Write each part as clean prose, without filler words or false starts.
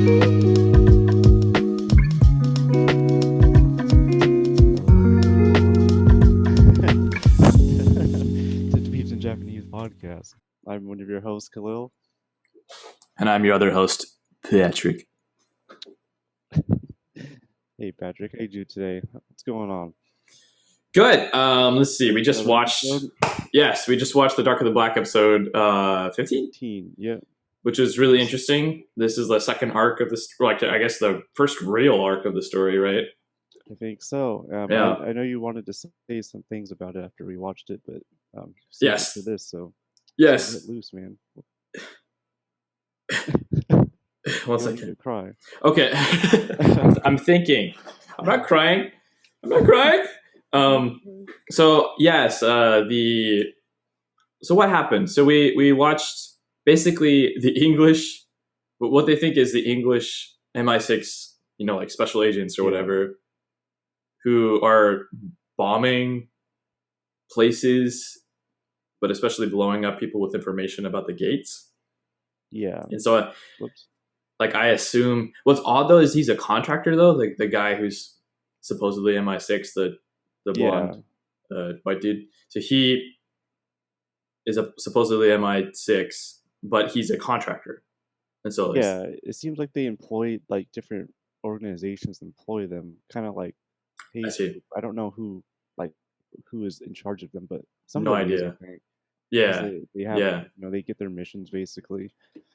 Dweebz in Japanese podcast. I'm one of your hosts, Khalil. And I'm your other host, Patrick. Hey, Patrick. How you do today? What's going on? Good. Let's see. We just watched. Yes, we just watched the Dark of the Black episode 15. Yeah. Which is really interesting. This is the second arc of this, like I guess the first real arc of the story, right? I think so. Yeah. I know you wanted to say some things about it after we watched it, but yes. For this, so yes, let loose, man. 1 second. To cry. Okay, I'm thinking. I'm not crying. So yes, so what happened? So we watched basically the English, what they think is the English MI6, like special agents or whatever, who are bombing places, but especially blowing up people with information about the gates. Yeah. And so, I assume what's odd though is he's a contractor though, like the guy who's supposedly MI6, the blonde white dude. So he is supposedly MI6, but he's a contractor. And so it seems like they employ like different organizations employ them, kind of like. I see. I don't know who is in charge of them, but no idea. Yeah, they have they get their missions basically.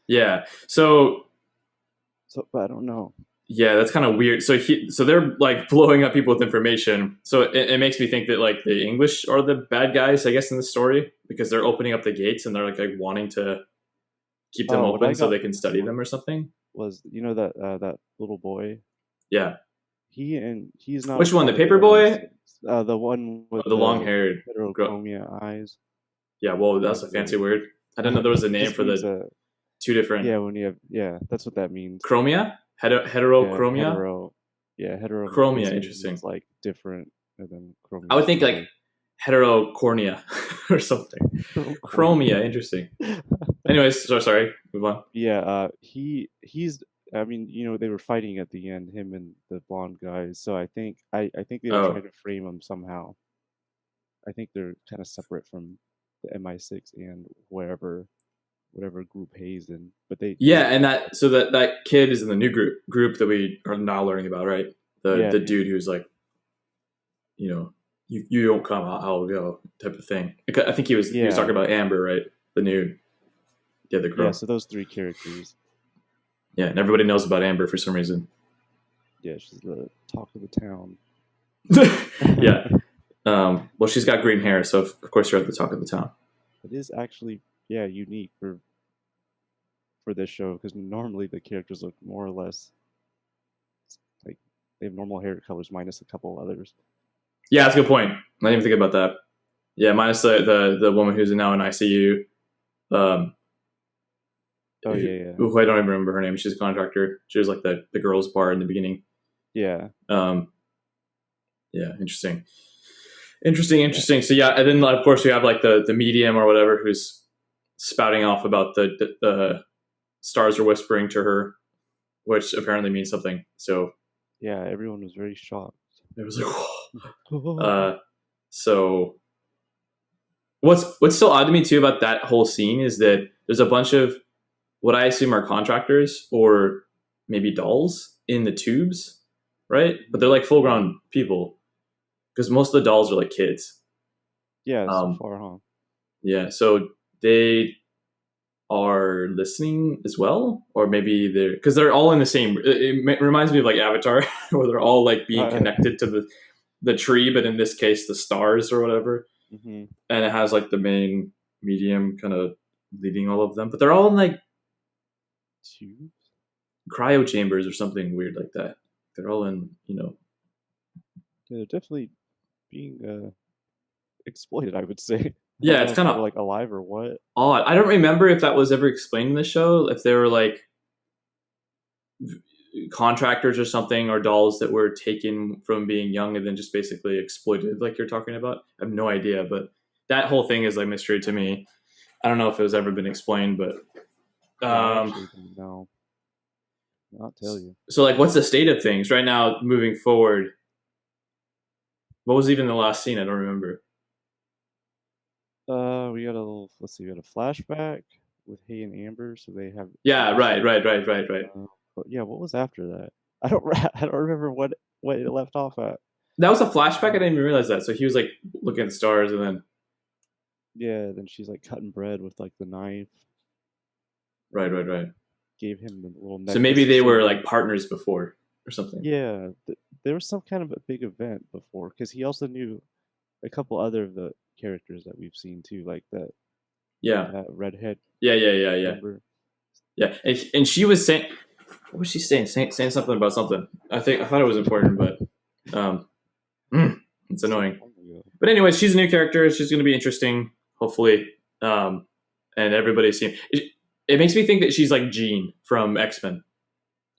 Yeah, so but I don't know. Yeah, that's kind of weird. So they're like blowing up people with information. So it makes me think that like the English are the bad guys, I guess, in the story, because they're opening up the gates and they're like wanting to keep them open so they can study them or something. Was that little boy? Yeah. He's not. Which one? The paper boy? The one with the long-haired heterochromia eyes. Yeah, well, that's a fancy word. I didn't know there was a name for the two different. Yeah, when you have that's what that means. Chromia? Heterochromia? Heterochromia. Interesting. It's like different than chromia. I would think like heterocornea or something. Chromia, interesting. Anyways, sorry. Move on. Yeah, he's. I mean, they were fighting at the end, him and the blonde guys. So I think they were trying to frame him somehow. I think they're kind of separate from the MI6 and whatever group Hayes in. But they and that kid is in the new group that we are now learning about, right? The dude who's like, you don't come, I'll go type of thing. I think he was talking about Amber, right? The other girl. Yeah, so those three characters. Yeah, and everybody knows about Amber for some reason. Yeah, she's the talk of the town. Yeah. Well, she's got green hair, so of course you're at the talk of the town. It is actually, unique for this show, because normally the characters look more or less like they have normal hair colors minus a couple others. Yeah, that's a good point. I didn't even think about that. Yeah, minus the woman who's now in ICU. I don't even remember her name. She's a contractor. She was like the girls' bar in the beginning. Yeah. Yeah, interesting. So yeah, and then of course we have like the medium or whatever who's spouting off about the stars are whispering to her, which apparently means something. So yeah, everyone was very shocked. It was like, whoa. So what's still odd to me too about that whole scene is that there's a bunch of what I assume are contractors or maybe dolls in the tubes, right? But they're like full-grown people, because most of the dolls are like kids. Yeah, so far, huh? Yeah, so they are listening as well, or maybe because they're all in the same. It reminds me of like Avatar, where they're all like being connected to the tree, but in this case, the stars or whatever. Mm-hmm. And it has like the main medium kind of leading all of them, but they're all in like tubes, cryo chambers or something weird like that. They're all in, Yeah, they're definitely being exploited, I would say. Yeah, it's kind of like alive or what. Odd. I don't remember if that was ever explained in the show. If they were like contractors or something, or dolls that were taken from being young and then just basically exploited, like you're talking about. I have no idea, but that whole thing is like mystery to me. I don't know if it was ever been explained, but no. I'll tell you. So like, what's the state of things right now moving forward? What was even the last scene? I don't remember. We got a little. Let's see. We got a flashback with Hay and Amber, so they have. Yeah, right. But yeah, what was after that? I don't. I don't remember what it left off at. That was a flashback. I didn't even realize that. So he was like looking at the stars, and then Yeah, then she's like cutting bread with like the knife. right. Gave him the little necklace. So maybe they were like partners before or something. Yeah, there was some kind of a big event before because he also knew a couple other of the characters that we've seen too, like that. Yeah. That redhead. Yeah. Member. Yeah, and she was saying, what was she saying? Saying something about something. I thought it was important, but it's annoying. But anyway, she's a new character. She's going to be interesting, hopefully. And everybody's seen. It makes me think that she's like Jean from X-Men.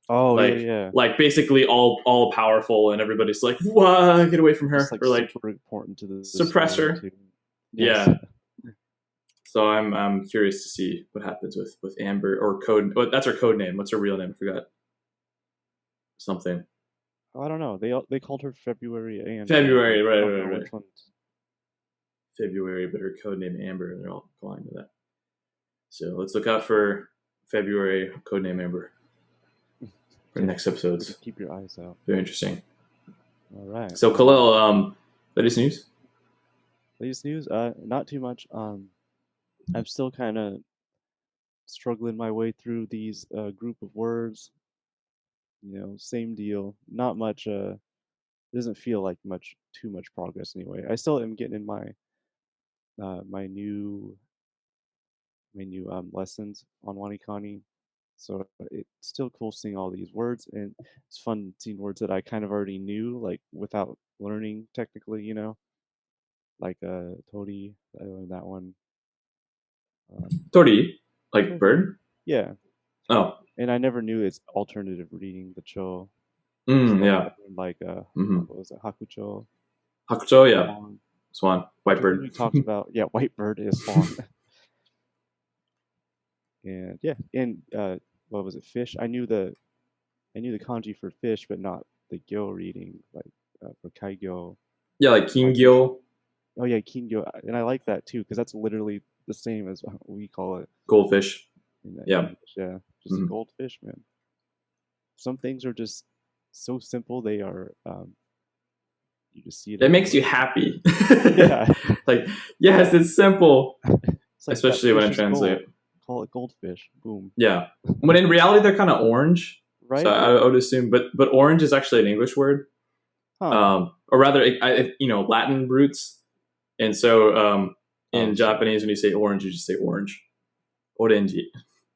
Oh, like, yeah. Like basically all powerful, and everybody's like, "What? Get away from her!" Like, or like super important to the suppress her. Yes. Yeah. So I'm curious to see what happens with Amber or Code. Oh, that's her code name. What's her real name? I forgot. Something. I don't know. They called her February and February, right. February, but her code name Amber, and they're all calling to that. So let's look out for February codename Amber for next episodes. Just keep your eyes out. Very interesting. All right. So Khalil, latest news? Latest news? Not too much. I'm still kind of struggling my way through these group of words. You know, same deal. Not much. It doesn't feel like too much progress anyway. I still am getting in my my new lessons on Wanikani. So it's still cool seeing all these words, and it's fun seeing words that I kind of already knew, like without learning technically, you know, like Tori. I learned that one. Tori, like bird. Yeah. Oh. And I never knew its alternative reading, the cho. Yeah. Like what was it, Hakucho? Hakucho, yeah. Swan, white bird. We talked about white bird is swan. And yeah, and what was it, fish? I knew the kanji for fish, but not the gyo reading, like for kaigyo. Yeah, like kingyo. Oh yeah, kingyo, and I like that too because that's literally the same as what we call it. Goldfish. Yeah. English, yeah, just a goldfish, man. Some things are just so simple; they are. You just see it. It makes you happy. Yeah. Like, yes, it's simple. It's like especially when I translate. Gold. Call it goldfish. Boom. Yeah. When in reality they're kind of orange. Right. So I would assume, but orange is actually an English word. Huh. Or rather, Latin roots. And so in Japanese, when you say orange, you just say orange. Orenji.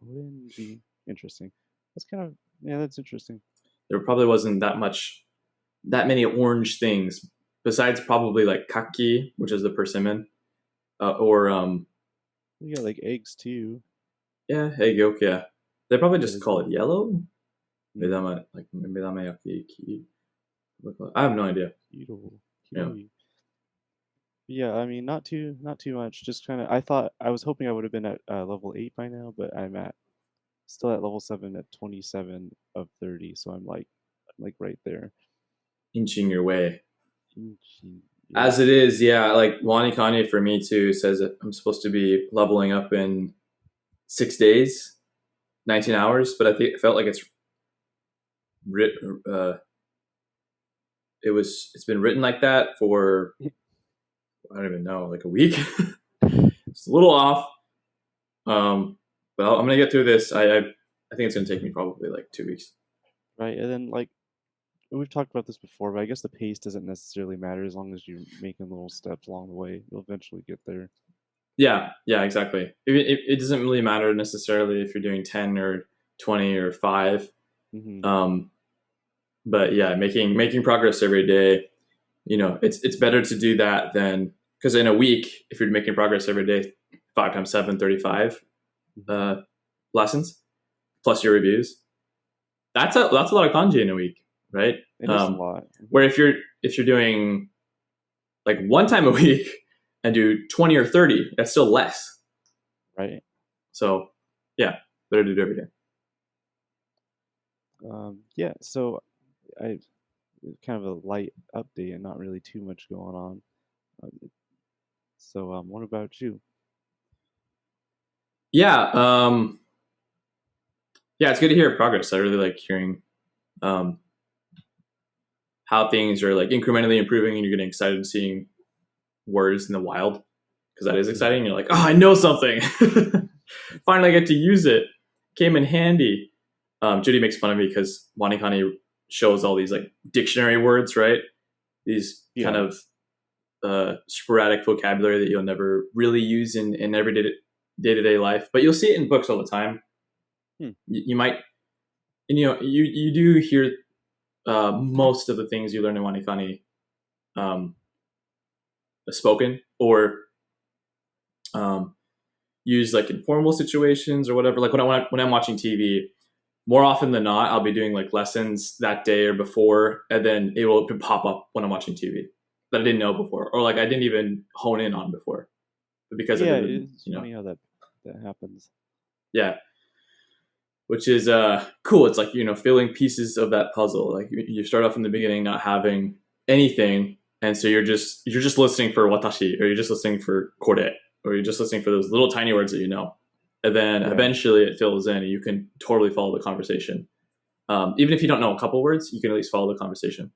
Orenji. Interesting. That's interesting. There probably wasn't that many orange things besides probably like kaki, which is the persimmon, or we got like eggs too. Yeah, egg yolk. Yeah, they probably just call it yellow. Medamayaki. I have no idea. Yeah, I mean, not too much. Just kind of. I was hoping I would have been at level 8 by now, but I'm still at level 7 at 27 of 30. So I'm like right there. Inching your way. As it is, yeah. Like Wani Kanye for me too says that I'm supposed to be leveling up in 6 days, 19 hours, but it felt like it's been written like that for I don't even know, like a week. It's a little off. But I'm gonna get through this. I think it's gonna take me probably like 2 weeks. Right, and then like we've talked about this before, but I guess the pace doesn't necessarily matter as long as you're making little steps along the way. You'll eventually get there. Yeah, exactly. It doesn't really matter necessarily if you're doing 10 or 20 or 5. Mm-hmm. But yeah, making progress every day. You know, it's better to do that than because in a week, if you're making progress every day, 5 times 7, 35 lessons plus your reviews. That's a lot of kanji in a week, right? It is a lot. Where if you're doing like 1 time a week and do 20 or 30, that's still less. Right. So, yeah, better to do it every day. Yeah, so I kind of a light update and not really too much going on. So, what about you? Yeah, yeah, it's good to hear progress. I really like hearing um, how things are like incrementally improving, and you're getting excited seeing words in the wild because that is Yeah, exciting. You're like, oh, I know something. Finally, I get to use it. Came in handy. Judy makes fun of me because Wanikani shows all these like dictionary words, right? These kind yeah, of sporadic vocabulary that you'll never really use in everyday day to day life, but you'll see it in books all the time. hmm. You might, and, you do hear most of the things you learn in Wanikani um, spoken or um, used like in formal situations or whatever. Like when I'm watching TV, more often than not, I'll be doing like lessons that day or before, and then it will pop up when I'm watching TV that I didn't know before, or like I didn't even hone in on before, but because I Yeah, did it, it's funny how that happens. yeah, which is cool. It's like filling pieces of that puzzle. Like you start off in the beginning not having anything, and so you're just listening for watashi, or you're just listening for kore, or you're just listening for those little tiny words that you know, and then Yeah, eventually it fills in, and you can totally follow the conversation. Even if you don't know a couple words, you can at least follow the conversation.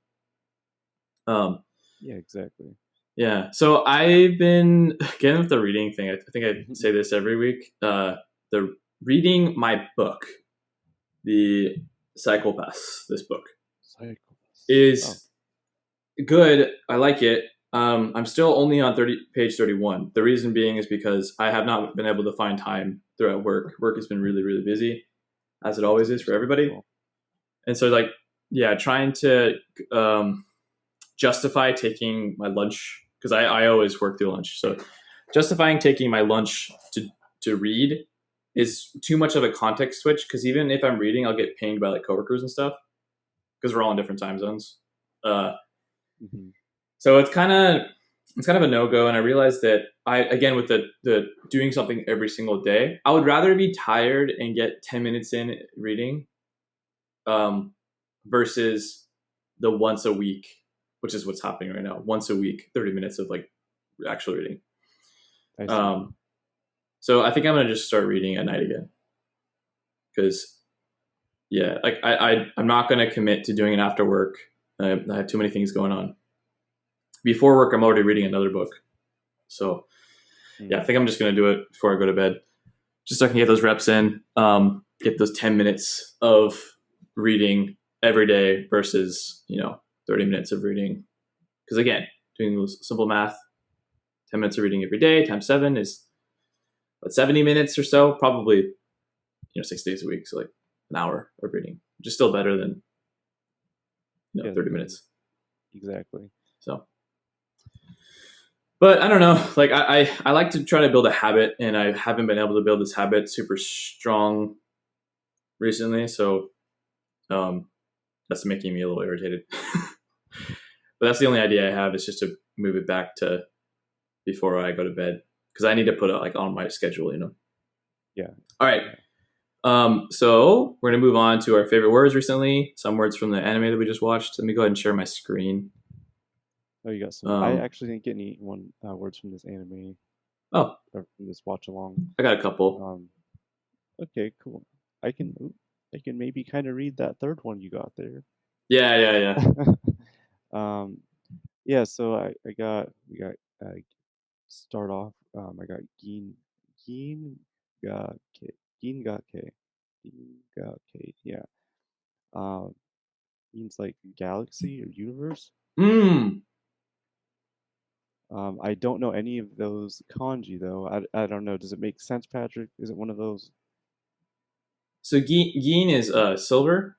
Um, yeah, exactly. yeah. So I've been getting with the reading thing. I think I say this every week. The reading my book, the Psychopaths. This book Cycles. Oh, is good. I like it. I'm still only on page 31. The reason being is because I have not been able to find time throughout work. Work has been really, really busy, as it that's always is for everybody. understandable. And so, like, yeah, trying to justify taking my lunch because I always work through lunch. So justifying taking my lunch to read is too much of a context switch because even if I'm reading, I'll get pinged by like coworkers and stuff because we're all in different time zones. Uh, Hmm. so it's kind of a no go, and I realized that I again with the doing something every single day, I would rather be tired and get 10 minutes in reading um, versus the once a week, which is what's happening right now. Once a week, 30 minutes of like actual reading. I see. Um, so I think I'm gonna just start reading at night again because yeah, like I'm not gonna commit to doing it after work. I have too many things going on. Before work, I'm already reading another book. So yeah, I Mm. think I'm just gonna do it before I go to bed, just so I can get those reps in, get those 10 minutes of reading every day versus 30 minutes of reading. Because again, doing those simple math, 10 minutes of reading every day times 7 is what, 70 minutes or so, probably 6 days a week, so like an hour of reading, which is still better than Yeah, 30 minutes. exactly. So, but I don't know. Like I like to try to build a habit, and I haven't been able to build this habit super strong recently. So that's making me a little irritated. But that's the only idea I have is just to move it back to before I go to bed because I need to put it like on my schedule. Yeah, All right. yeah. So we're gonna move on to our favorite words recently. Some words from the anime that we just watched. Let me go ahead and share my screen. Oh, you got some. I Um, actually didn't get any one words from this anime oh, or from this watch along. I got a couple. Um, okay, cool. I can, I can maybe kind of read that third one you got there. Yeah, yeah, yeah. um, yeah. So I got we got start off. I got Gin ga ke Gin ga ke Gin ga ke. Yeah. Um, means like galaxy or universe. Hmm. I don't know any of those kanji though. I don't know. Does it make sense, Patrick? Is it one of those? So gin is silver.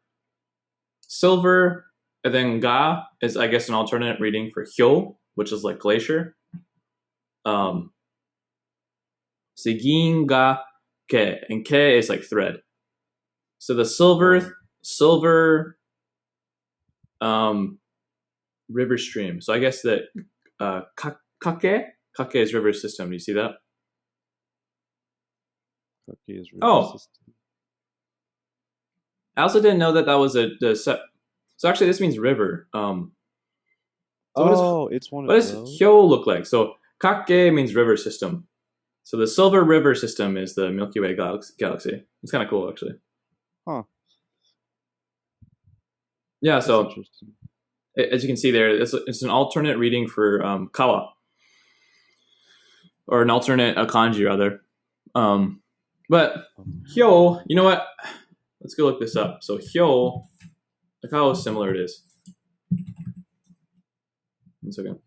Silver, and then ga is I guess an alternate reading for hyo, which is like glacier. Hmm. Um, so gin ga ke, and ke is like thread. So the Oh, silver um, river stream. So I guess that kake is river system. Do you see that? okay, is river Oh, system. I also didn't know that was so actually this means river. So it's one what of does those. Hyo look like? So Kake means river system. So the Silver River system is the Milky Way galaxy. It's kind of cool, actually. Huh. Yeah. That's So interesting. as you can see there, it's an alternate reading for Kawa, or an alternate kanji rather. But Hyo, you know what? Let's go look this up. So Hyo, look how similar it is. 1 second.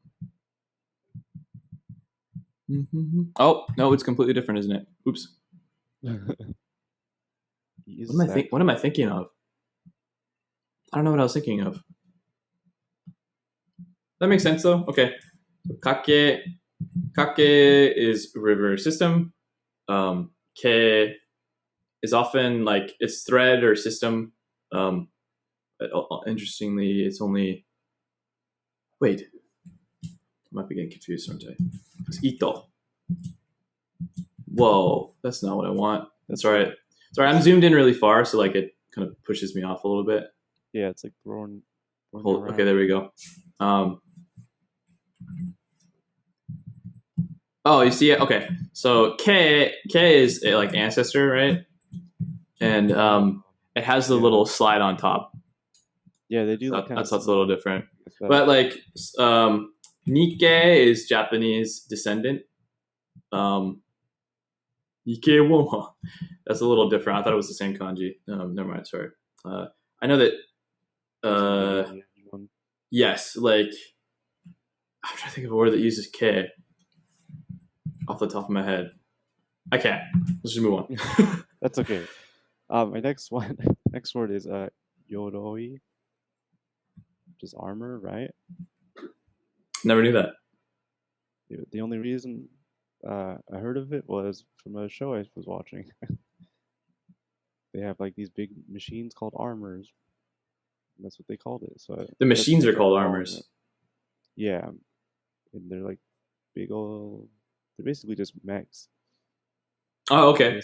Oh no, it's completely different, isn't it? Oops. What am I thinking of? I don't know what I was thinking of. That makes sense though. Okay. Kake is river system. Ke is often like it's thread or system. Interestingly, it's only. Wait, I might be getting confused, aren't I? It's ito. Whoa, that's not what I want. That's all right. Sorry, I'm zoomed in really far, so like it kind of pushes me off a little bit. Yeah, it's like throwing okay, there we go. Oh, you see it? Okay, so K is like ancestor, right? And it has the little slide on top. Yeah, they do. That's a little different. But like Nikkei is Japanese descendant. Nikkei Woma. That's a little different. I thought it was the same kanji. Never mind. Sorry. I know that. Yes, like I'm trying to think of a word that uses K off the top of my head. I can't. Let's just move on. That's okay. My next word is yoroi, which is armor, right? Never knew that. The only reason I heard of it was from a show I was watching. They have like these big machines called armors. That's what they called it. So the machines are called armors. Yeah, and they're like big old. They're basically just mechs. Oh, okay.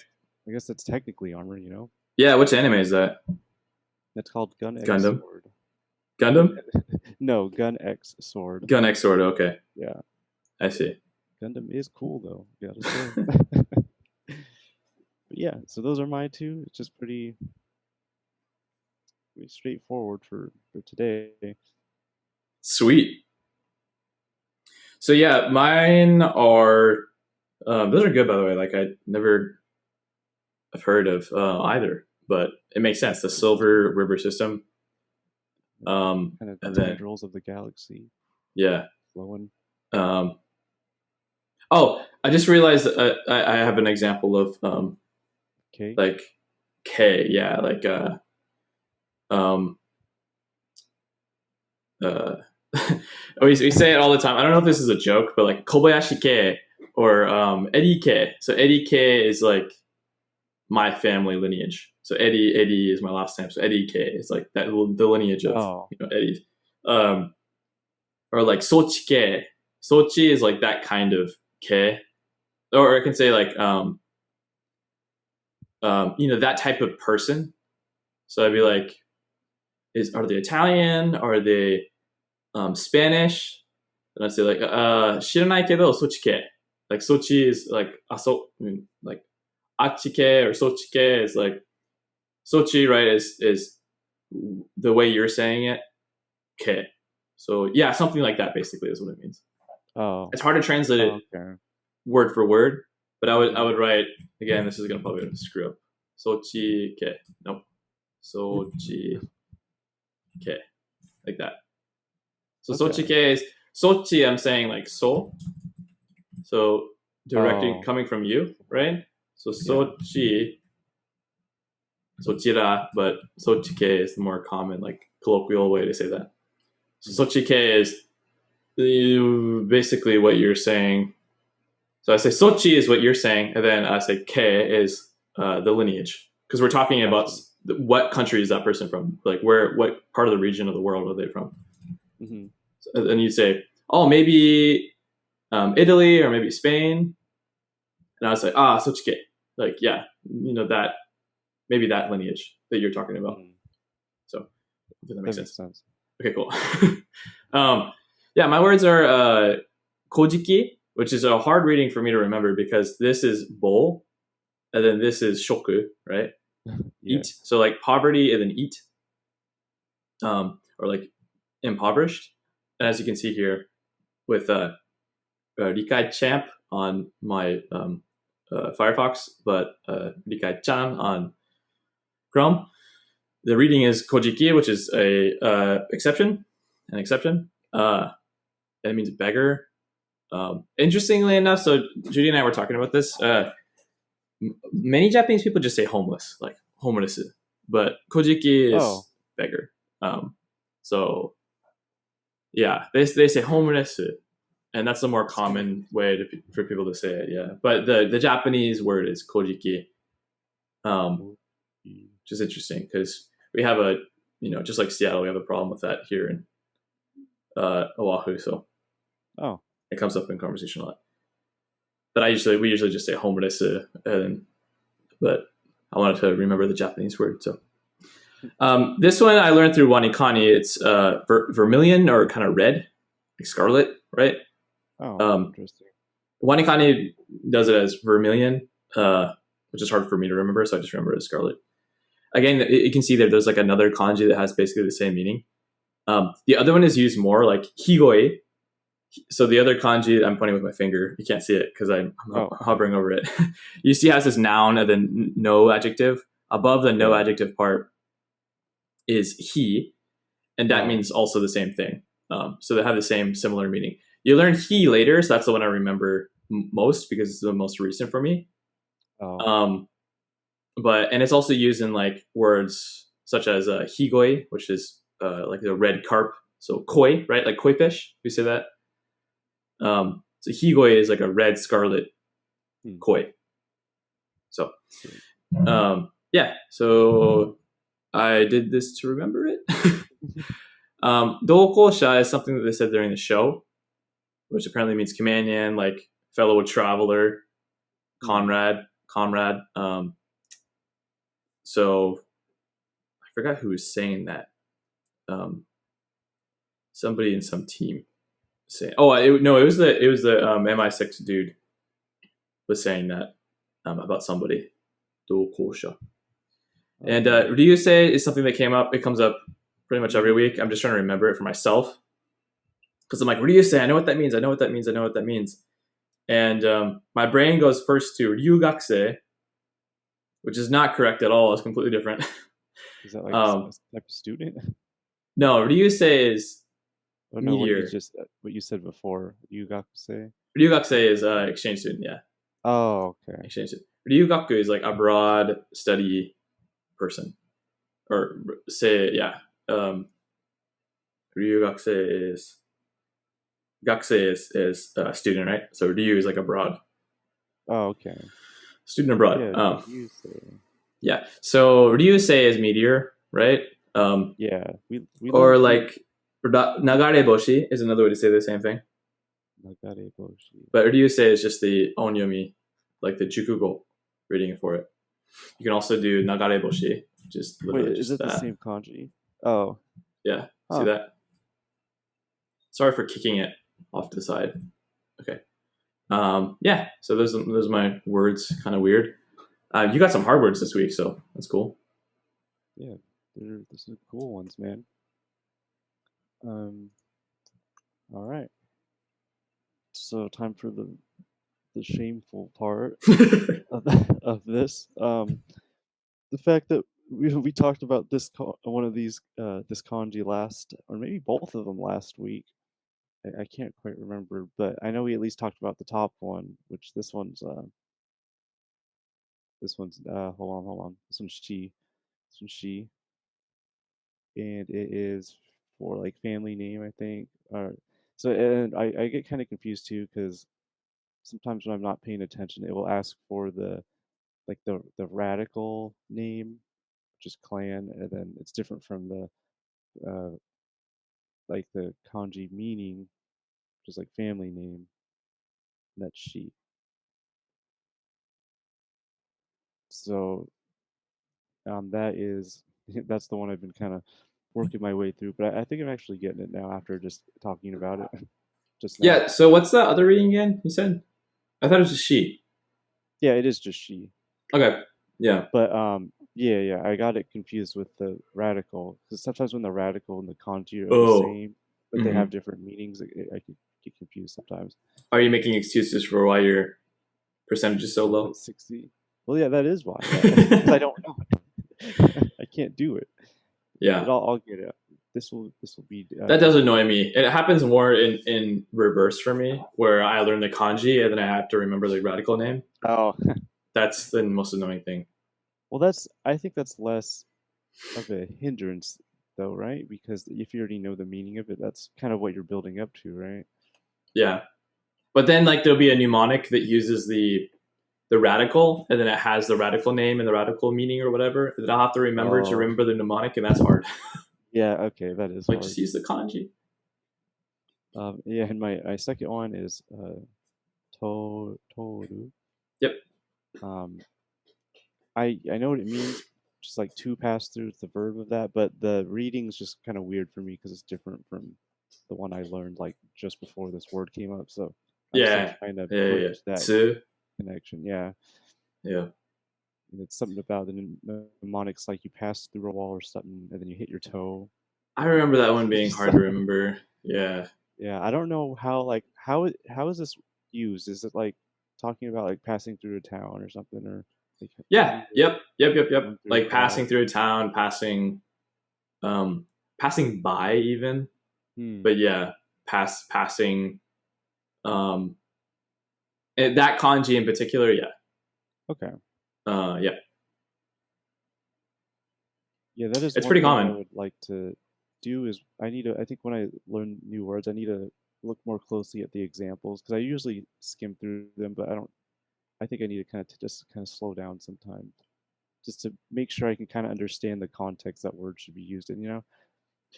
I guess that's technically armor, you know. Yeah, which anime is that? That's called Gun X Gundam. Sword. Gundam? No, Gun X Sword. Gun X Sword. Okay. Yeah. I see. Gundam is cool though. You gotta say. But yeah, so those are my two. It's just pretty straightforward for today. Sweet. So yeah, mine are those are good, by the way. Like I've heard of either, but it makes sense. The Silver River system, kind of the tendrils of the galaxy. Yeah. Flowing. Oh, I just realized I have an example of K. Like K, yeah, like we say it all the time. I don't know if this is a joke, but like Kobayashi K or Eddie K. So Eddie K is like my family lineage. So Eddie is my last name. So Eddie K is like that the lineage of Eddie. Or like Sochi K. Sochi is like that kind of K. Or I can say like that type of person. So I'd be like, are they Italian? Are they Spanish? And I'd say like, 知らないけど Sochi-ke. Like Sochi is like, like Achi-ke or Sochi-ke is like, Sochi, right, is the way you're saying it, Ke. So yeah, something like that basically is what it means. Oh. It's hard to translate it word for word, but I would write, again, this is going to probably screw up. Sochi-ke. Nope. Sochi-ke. Like that. So Sochi-ke is, Sochi, I'm saying like so. So directing, coming from you, right? So Sochi, Sochira, but Sochi-ke is the more common, like colloquial way to say that. So Sochi-ke is basically what you're saying. So I say Sochi is what you're saying, and then I say Ke is the lineage, because we're talking about what country is that person from, like what part of the region of the world are they from. Mm-hmm. So, and you say, oh, maybe Italy or maybe Spain, and I was like, Sochi-ke, like yeah, that maybe that lineage that you're talking about. So hopefully that That makes makes sense. sense. Okay, cool. Yeah, my words are kojiki, which is a hard reading for me to remember because this is bowl, and then this is shoku, right? Yeah. Eat. So like poverty and then eat, or like impoverished. And as you can see here with Rikai Champ on my Firefox, but Rikai Chan on Chrome, the reading is kojiki, which is a exception, an exception. It means beggar. Interestingly enough, so Judy and I were talking about this. Many Japanese people just say homeless, like homeless, but kojiki is beggar. So yeah, they say homeless, and that's the more common way for people to say it. Yeah, but the Japanese word is kojiki, which is interesting because we have a just like Seattle, we have a problem with that here in Oahu. So it comes up in conversation a lot. But we usually just say homeless, but I wanted to remember the Japanese word. So this one I learned through Wanikani. It's vermilion or kind of red, like scarlet, right? Interesting. Wanikani does it as vermilion, which is hard for me to remember, so I just remember it as scarlet. Again, you can see there's like another kanji that has basically the same meaning. The other one is used more like higoi. So the other kanji, I'm pointing with my finger. You can't see it because I'm hovering over it. You see, it has this noun and then no adjective. Above the no adjective part is he, and that means also the same thing. So they have the same similar meaning. You learn he later, so that's the one I remember most because it's the most recent for me. But it's also used in like words such as higoi, which is like the red carp. So koi, right? Like koi fish. We say that. So higoi is like a red scarlet koi. So yeah. So I did this to remember it. Doukosha is something that they said during the show, which apparently means companion, like fellow traveler, comrade. So I forgot who was saying that. Somebody in some team saying. It was the MI6 dude was saying that about somebody. Doukosha. And Ryusei is something that came up. It comes up pretty much every week. I'm just trying to remember it for myself because I'm like, Ryusei, I know what that means. I know what that means. I know what that means. And my brain goes first to Ryugakusei, which is not correct at all. It's completely different. Is that like a type of student? No, Ryusei is meteor. What you said before. Ryugakusei? Ryugakusei is exchange student, yeah. Oh, okay. Exchange student. Ryugaku is like abroad study person. Or say, yeah. Ryugakusei is Gakusei is student, right? So Ryu is like abroad. Oh, okay. Student abroad. Yeah. So Ryusei is meteor, right? Yeah. We or like Nagareboshi is another way to say the same thing. Nagareboshi. But Ryusei is just the onyomi, like the jukugo reading for it. You can also do Nagareboshi, just literally is it that. the same kanji? Oh. Yeah. See that? Sorry for kicking it off to the side. Okay. Yeah. So those are my words. Kind of weird. You got some hard words this week, so that's cool. Yeah, those are cool ones, man. All right. So time for the shameful part of this. The fact that we talked about this one of these this kanji last, or maybe both of them last week. I can't quite remember, but I know we at least talked about the top one, which this one's hold on. This one's she, and it is for like family name, I think. So and I get kind of confused too because sometimes when I'm not paying attention, it will ask for the radical name, which is clan, and then it's different from the like the kanji meaning, which is like family name. And that's she. So that is That's the one I've been kind of working my way through, but I think I'm actually getting it now after just talking about it just now. Yeah. So what's the other reading again? You said I thought it was just she. Yeah, it is just she. Okay. Yeah. But yeah, I got it confused with the radical because sometimes when the radical and the kanji are the Oh. same, but they have different meanings, I could get confused sometimes. Are you making excuses for why your percentage is so low? 60. Well, yeah, that is why. Because I don't know. I can't do it. Yeah. But I'll get it. This will be. That does annoy me. It happens more in reverse for me, where I learn the kanji and then I have to remember the radical name. Oh, That's the most annoying thing. well, I think that's less of a hindrance, though, right? Because if you already know the meaning of it, that's kind of what you're building up to, right? Yeah. But then like there'll be a mnemonic that uses the radical, and then it has the radical name and the radical meaning or whatever. And then I'll have to remember to remember the mnemonic, and that's hard. Yeah, okay, that is like hard. just use the kanji. Yeah, and my second one is toru. Yep. I know what it means, just like to pass through the verb of that, but the reading's just kind of weird for me because it's different from the one I learned like just before this word came up. So I'm still trying to bridge that connection. Yeah. Yeah. And it's something about the mnemonics, like you pass through a wall or something, and then you hit your toe. I remember that one being hard to remember. Yeah. Yeah, I don't know how is this used? Is it like talking about like passing through a town or something, or like yeah, yep. Like passing through a town, passing by even. But yeah, passing that kanji in particular, yeah. Okay. Yeah. Yeah, that is. It's pretty common. I would like to do is I think when I learn new words, I need to look more closely at the examples because I usually skim through them, but I think I need to just kind of slow down sometimes, just to make sure I can kind of understand the context that word should be used in.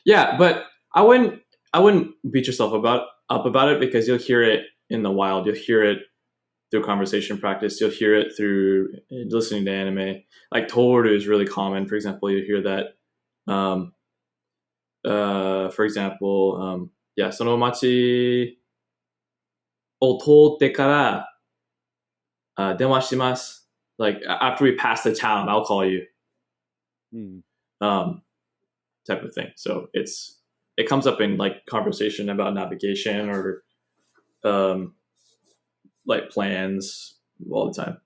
Yeah, but I wouldn't beat yourself up about it because you'll hear it in the wild. You'll hear it through conversation practice. You'll hear it through listening to anime. Like toru is really common. For example, you'll hear that. For example, その町を通ってから電話します. Like after we pass the town, I'll call you. Type of thing. So it comes up in like conversation about navigation or like plans all the time.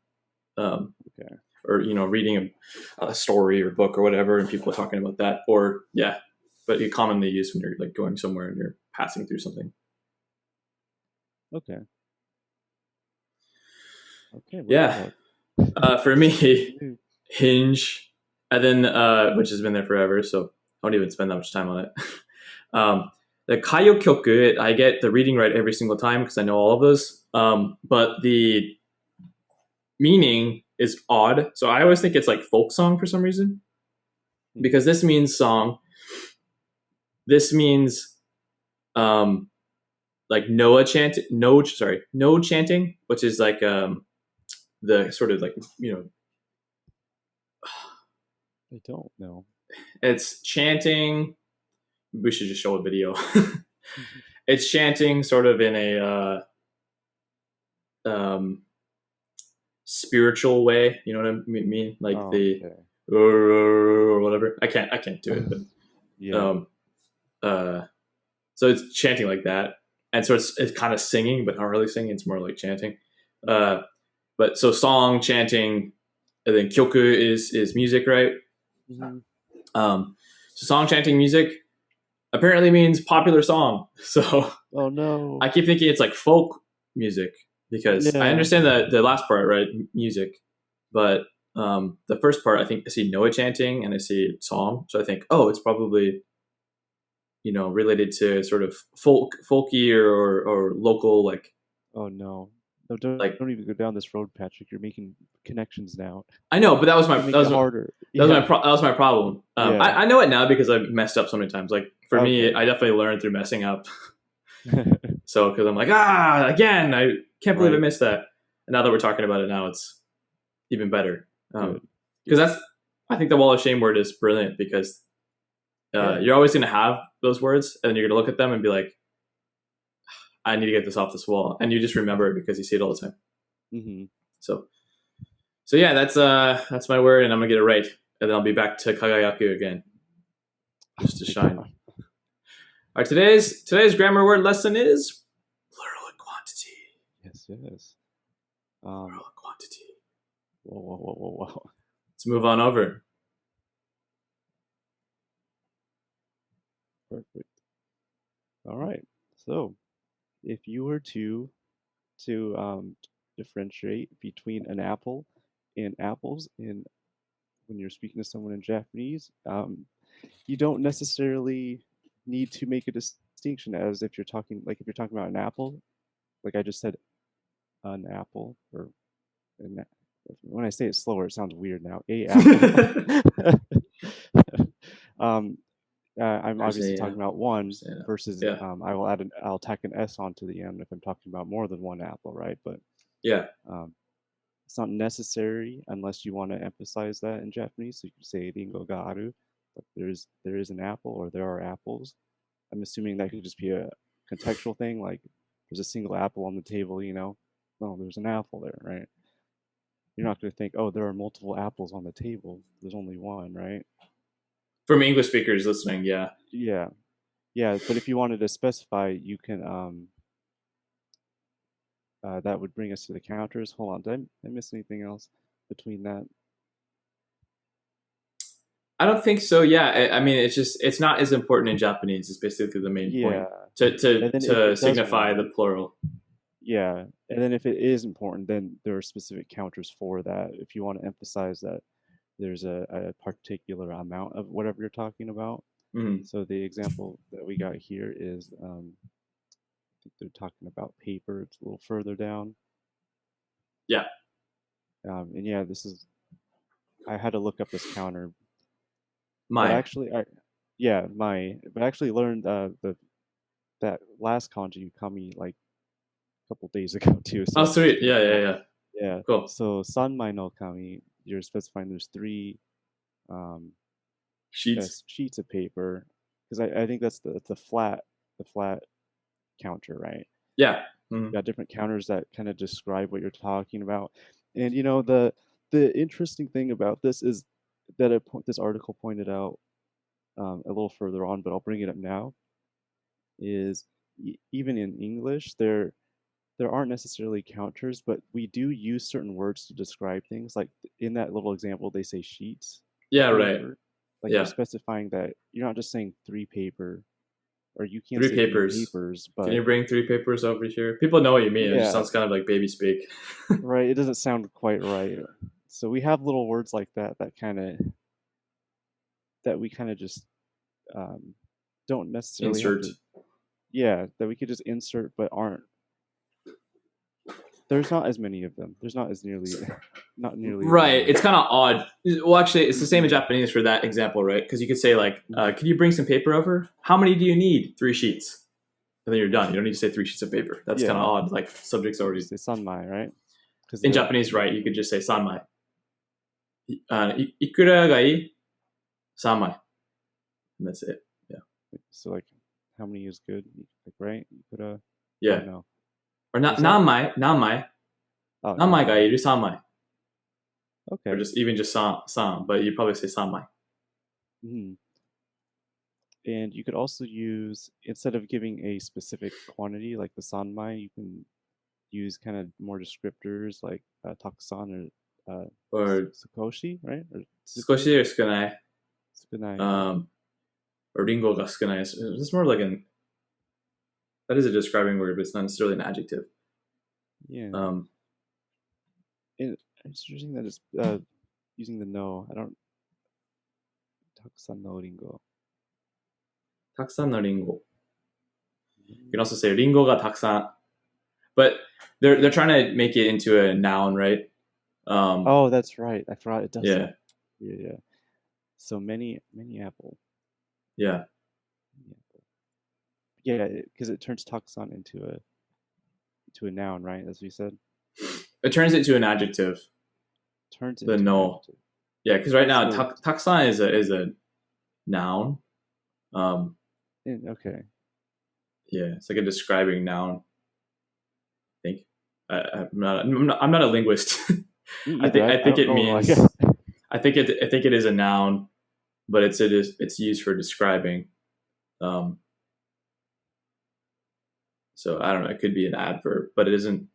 Okay. Or reading a story or book or whatever, and people are talking about that. Or yeah, but you commonly use when you're like going somewhere and you're passing through something. Okay. Yeah. For me, Hinge, and then which has been there forever, so I don't even spend that much time on it. The Kaio Kyoku, I get the reading right every single time because I know all of those. But the meaning is odd. So I always think it's like folk song for some reason. Because this means song. This means like no chanting, which is like the sort of like, I don't know. It's chanting. We should just show a video. It's chanting sort of in a spiritual way. You know what I mean? Like or whatever. I can't do it, but yeah. So it's chanting like that, and so it's kind of singing, but not really singing. It's more like chanting. But so song, chanting, and then kyoku is music, right? Mm-hmm. So song, chanting, music apparently means popular song. So oh no, I keep thinking it's like folk music because I understand the last part, right? Music, but the first part I think I see Noah chanting and I see song, so I think it's probably related to sort of folky or local like. Oh no. No, don't even go down this road, Patrick. You're making connections now. I know, but that was harder. That was my problem. I know it now because I've messed up so many times. Like for me, I definitely learned through messing up. So because I'm like, again, I can't believe I missed that. And now that we're talking about it now, it's even better. Because I think the wall of shame word is brilliant because you're always going to have those words, and you're going to look at them and be like, I need to get this off this wall, and you just remember it because you see it all the time. Mm-hmm. So yeah, that's my word, and I'm gonna get it right, and then I'll be back to Kagayaku again, just to shine. All right, today's grammar word lesson is plural and quantity. Yes. Plural and quantity. Whoa. Let's move on over. Perfect. All right. So, if you were to differentiate between an apple and apples when you're speaking to someone in Japanese, you don't necessarily need to make a distinction as if you're talking about an apple, like I just said, an apple or an, when I say it slower, it sounds weird now. A apple. I'm obviously talking about one versus I'll tack an S onto the end if I'm talking about more than one apple, right? But it's not necessary unless you want to emphasize that in Japanese. So you can say ringo ga aru, but there is an apple or there are apples. I'm assuming that could just be a contextual thing, like there's a single apple on the table, no, there's an apple there, right? You're not going to think, oh, there are multiple apples on the table. There's only one, right? From English speakers listening, yeah. Yeah, but if you wanted to specify, you can, that would bring us to the counters. Hold on, did I miss anything else between that? I don't think so. Yeah, I mean, it's not as important in Japanese. It's basically the main point to signify the plural. Yeah, and then if it is important, then there are specific counters for that. If you want to emphasize that there's a particular amount of whatever you're talking about. Mm-hmm. So the example that we got here is, I think they're talking about paper. It's a little further down. Yeah. And yeah, I had to look up this counter. But actually, I actually learned that last kanji you caught me like a couple days ago too. So sweet. Yeah. Cool. So sanmai no kami, you're specifying there's 3 sheets of paper, because I think that's the flat counter, right? Yeah. Mm-hmm. You got different counters that kind of describe what you're talking about. And the interesting thing about this is that this article pointed out a little further on, but I'll bring it up now, is even in English there aren't necessarily counters, but we do use certain words to describe things. Like in that little example, they say sheets. Yeah, right. Like you're specifying that you're not just saying 3 paper, or you can't 3 say papers. 3 papers. But can you bring 3 papers over here? People know what you mean. Yeah. It just sounds kind of like baby speak. Right. It doesn't sound quite right. So we have little words like that that we kind of just don't necessarily insert. That we could just insert, but aren't. There's not as many of them. There's not nearly. Right. It's kind of odd. Well, actually, it's the same in Japanese for that example, right? Because you could say like, "Can you bring some paper over? How many do you need? 3 sheets." And then you're done. You don't need to say 3 sheets of paper. That's kind of odd. Like subject's already. Say sanmai, right? In Japanese, right? You could just say sanmai. Ikura ga ii? Sanmai. And that's it. Yeah. So like, how many is good? Like, right? Ikura. Yeah. Oh, no. Or nanmai. Nanmai ga iru? Sanmai. Okay. Or just san, but you probably say sanmai. Mm-hmm. And you could also use, instead of giving a specific quantity like the sanmai, you can use kind of more descriptors like takusan or sukoshi, right? Or sukoshi or sukunai. Sukunai. Or ringo ga sukunai. It's more like that is a describing word, but it's not necessarily an adjective. Yeah. It's interesting that it's using the no. I don't. Takusan no ringo. Takusan no ringo. You can also say ringo ga takusan, but they're trying to make it into a noun, right? Oh, that's right. I forgot it does. Yeah. Yeah. So many apple. Yeah. Yeah, because it turns takusan into a noun, right? As we said. It turns it to an adjective. Turns it the no. Yeah, because right now So, taksan is a noun. okay. Yeah, it's like a describing noun. I think. I'm not a linguist. Me either. I I think don't it know. Like, means. I think it is a noun, but it's used for describing. Um, so I don't know. It could be an adverb, but it isn't.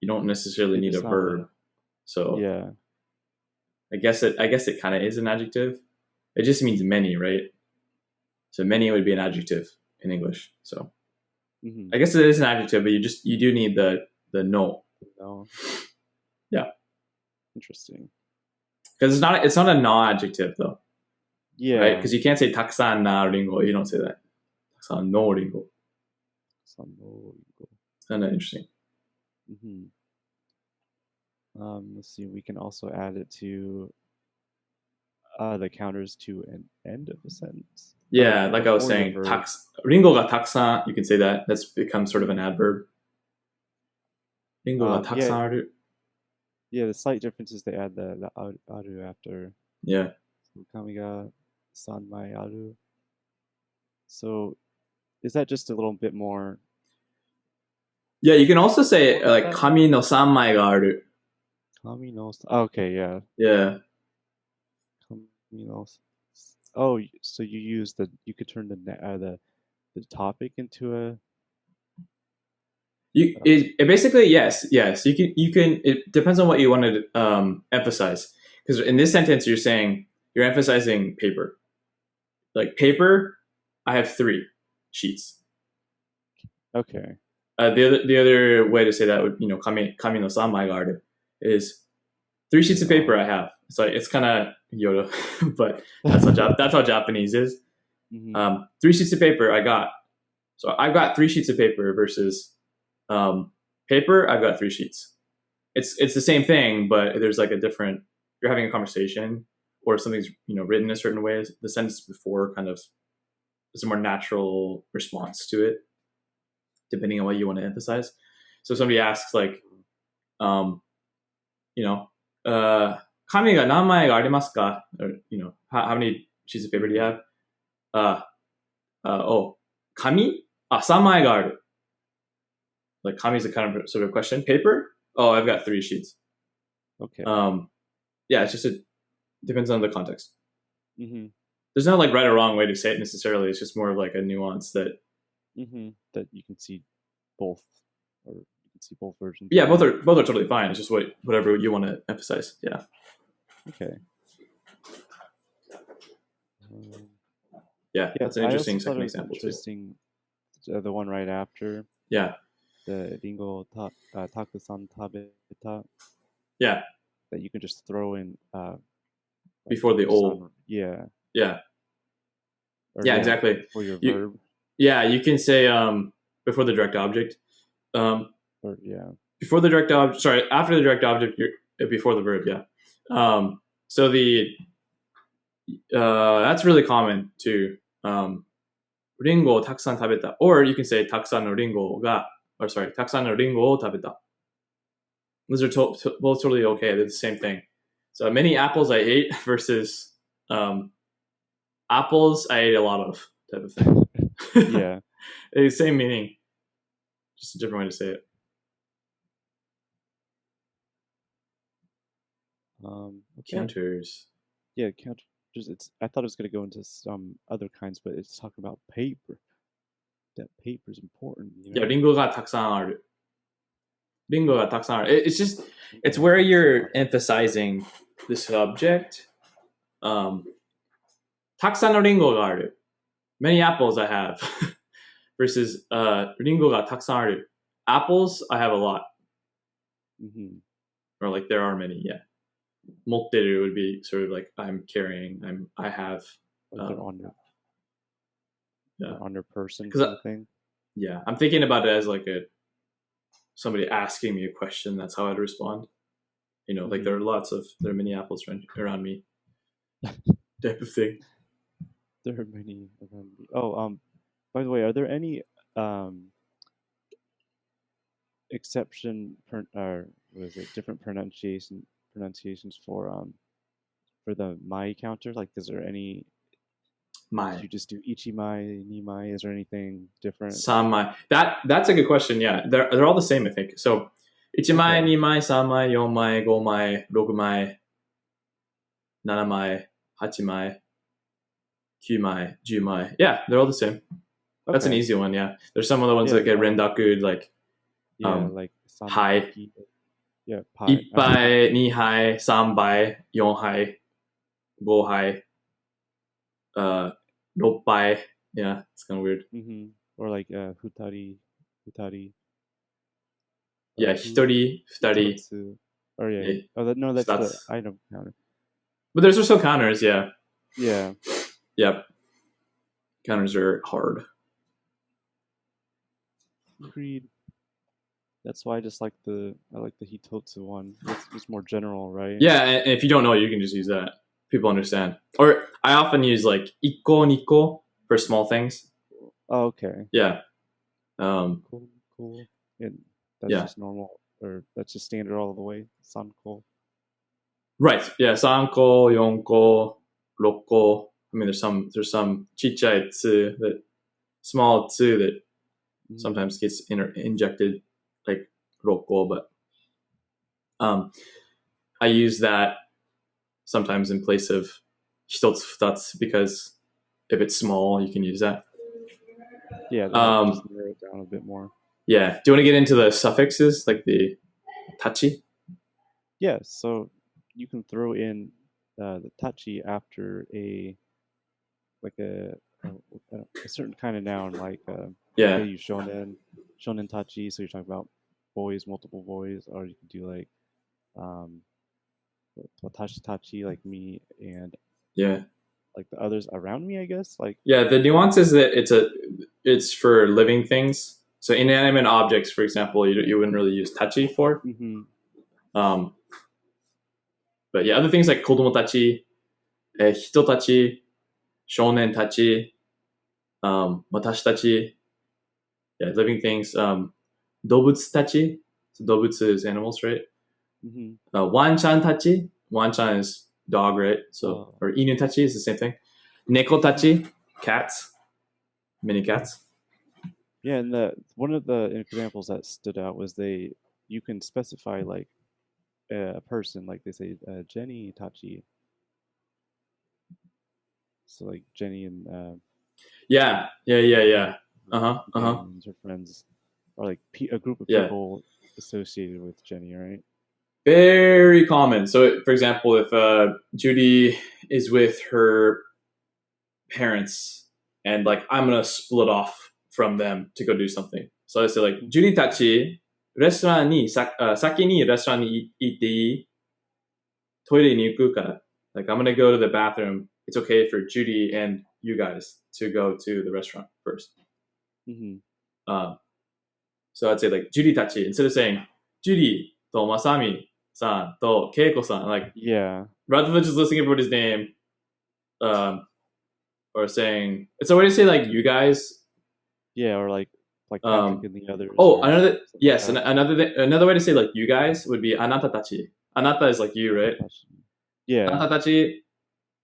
You don't necessarily need a it's not a. verb. So Yeah. I guess it kind of is an adjective. It just means many, right? So many would be an adjective in English. So Mm-hmm. I guess it is an adjective, but you do need the no. No. Yeah, Interesting. because it's not a non-adjective though, right? Yeah. Because you can't say taksan na ringo. You don't say that. Taksan no ringo. Kind of interesting. Mm-hmm. Let's see. We can also add it to the counters to an end of a sentence. Yeah, like I was Before the saying, verb. ringo ga taksan. You can say that. That's become sort of an adverb. Ringo ga Yeah. taksan aru. Yeah. The slight difference is they add the aru after. Yeah. So, kami ga sanmai aru. So is that just a little bit more? Yeah, you can also say What is like that? kami no sanmai ga aru. Kami no. Okay. Yeah. Yeah. Kami no. Oh, so you could turn the topic into a. It basically yes you can it depends on what you want to emphasize, because in this sentence you're emphasizing paper, like paper. I have 3 sheets. Okay. The other way to say that would, kami no sanmai ga aru is 3 sheets of paper I have. It's kind of Yoda, but that's how Japanese is. Mm-hmm. 3 sheets of paper I got. So I've got 3 sheets of paper versus paper. I've got 3 sheets. It's the same thing, but there's like a different. You're having a conversation, or something's written a certain way. The sentence before kind of is a more natural response to it, depending on what you want to emphasize. So somebody asks like, um, you know, uh, 紙が何枚がありますか? Or, how many sheets of paper do you have? Oh, 紙? 3枚がある. Like, 紙 is a kind of sort of question. Paper? Oh, I've got 3 sheets. Okay. Yeah, it's just depends on the context. Mm-hmm. There's no like right or wrong way to say it necessarily. It's just more of like a nuance that that you can see both, or you can see both versions. Yeah, both are totally fine. It's just whatever you want to emphasize. Yeah. Okay. Yeah, that's an interesting second example interesting, too. The one right after. Yeah. The ringo takusan tabeta. Yeah. That you can just throw in before the old. Yeah. Yeah. Or, yeah, exactly. For your verb. Yeah, you can say before the direct object. Or yeah. Before the direct object. Sorry, after the direct object, you're before the verb. Yeah. So that's really common too. Ringo takusan tabeta, or you can say takusan no ringo ga, or sorry, takusan no ringo o tabeta. Those are both totally okay. They're the same thing. So many apples I ate versus apples I ate a lot of type of thing. Yeah. Same meaning, just a different way to say it. Okay. Counters. Yeah, counters. I thought it was going to go into some other kinds, but it's talking about paper. That paper is important. Yeah, ringo ga takusan aru. Ringo ga takusan aru. It's where you're emphasizing the subject. Takusan no ringo ga aru. Many apples I have. Versus ringo ga takusan aru. Apples I have a lot. Mm-hmm. Or like there are many. Yeah. Motteru would be sort of like I'm carrying. I have. They're on your person kind of thing. Yeah, I'm thinking about it as like somebody asking me a question. That's how I'd respond. Like there are many apples around me. Type of thing. There are many around me. Oh, by the way, are there any exception or was it different pronunciations for for the mai counter? Like, is there any? Do Mai. you just do ichimai, nimai? Is there anything different? Sanmai. That's a good question. Yeah, they're all the same, I think. So, 1枚, 2枚, 3枚, 4枚, 5枚, 6枚, 7枚, 8枚, 9枚, 10枚. Yeah, they're all the same. That's an easy one. Yeah, there's some other ones that get rendaku, like like hai. Yeah, pi. 1杯、2杯、3杯、4杯、5杯、6杯. Yeah, it's kind of weird. Or like hutari. Yeah, 1人、2人。 Oh yeah. Oh, no, that's the item counter. But there's also counters. Yeah. Yeah. Yep. Counters are hard. Agreed. That's why I like the hitotsu one. It's just more general, right? Yeah, and if you don't know, you can just use that. People understand. Or I often use like ikko, nikko for small things. Oh, okay. Yeah. Cool. And that's just normal, or that's just standard all the way. Sanko. Right. Yeah. 3ko, 4ko, 6ko. I mean, there's some chichai tsu, that small tsu that sometimes gets injected like 6ko, but I use that sometimes in place of 1つ 2つ, because if it's small, you can use that. Yeah, just narrow it down a bit more. Yeah. Do you want to get into the suffixes, like the tachi? Yeah, so you can throw in the tachi after a certain kind of noun, like yeah, you shonen tachi, so you're talking about boys, multiple boys, or you can do like watashi tachi, like me and like the others around me, I guess. Like the nuance is that it's for living things. So inanimate objects, for example, you wouldn't really use tachi for. But yeah, other things like kodomo tachi, hito tachi, shonen tachi, watashi tachi, yeah, living things. Dobutsu tachi, so dobutsu is animals, right? Wanchan tachi, wanchan is dog, right? So or inu tachi is the same thing. Neko tachi, cats, mini cats. Yeah, and one of the examples that stood out was you can specify like a person, like they say Jenny Tachi. So like Jenny and yeah. Her friends, or like a group of people associated with Jenny, right? Very common. So, for example, if Judy is with her parents and like I'm gonna split off from them to go do something, so I say like Judy tachi レストランに先にレストランに行っていい? トイレに行くから. Like I'm gonna go to the bathroom. It's okay for Judy and you guys to go to the restaurant first. So I'd say like Judy tachi instead of saying Judy to Masami-san to Keiko-san. Like rather than just listing everybody's name, or saying it's a way to say like you guys. Yeah, or like Patrick and the others. Another way to say like you guys would be anata tachi. Anata is like you, right? Yeah. Anata tachi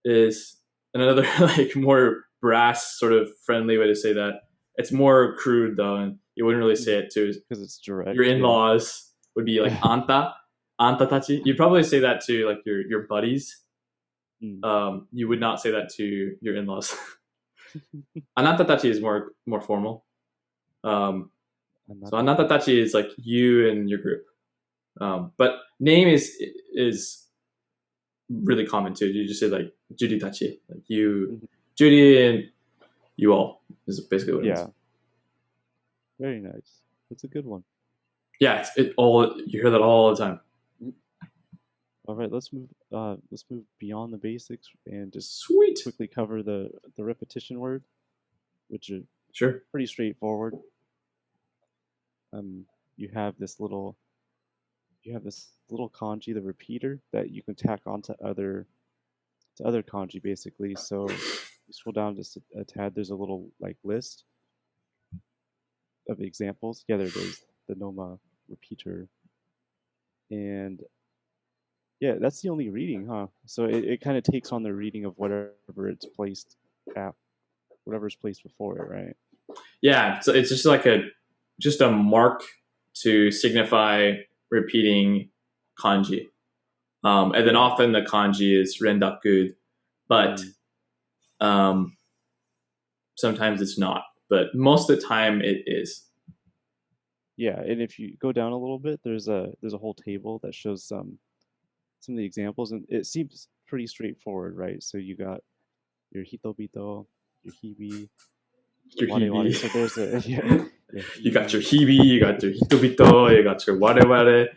is another like more brass sort of friendly way to say that. It's more crude though, and you wouldn't really say it to because it's direct. Your in-laws would be like anta tachi. You'd probably say that to like your buddies. You would not say that to your in-laws. Anata tachi is more formal. So anata tachi is like you and your group. But name is really common too. You just say like Judy tachi, like you, Judy and you all is basically what it is. Very nice. That's a good one. Yeah, you hear that all the time. All right, let's move beyond the basics and just quickly cover the repetition word, which are pretty straightforward. You have this little kanji, the repeater, that you can tack onto other kanji basically. So you scroll down just a tad. There's a little like list of examples. Yeah, there it is, the Noma repeater, and Yeah, that's the only reading, huh? So it kind of takes on the reading of whatever it's placed at, whatever's placed before it, right? Yeah, so it's just like a mark to signify repeating kanji. And then often the kanji is rendaku, but sometimes it's not. But most of the time it is. Yeah, and if you go down a little bit, there's a whole table that shows some of the examples, and it seems pretty straightforward, right? So you got your hitobito, your hibi, Your ware ware. hibi. So there's a yeah, your You got your hibi, hibi, you got your hitobito, you got your ware ware. and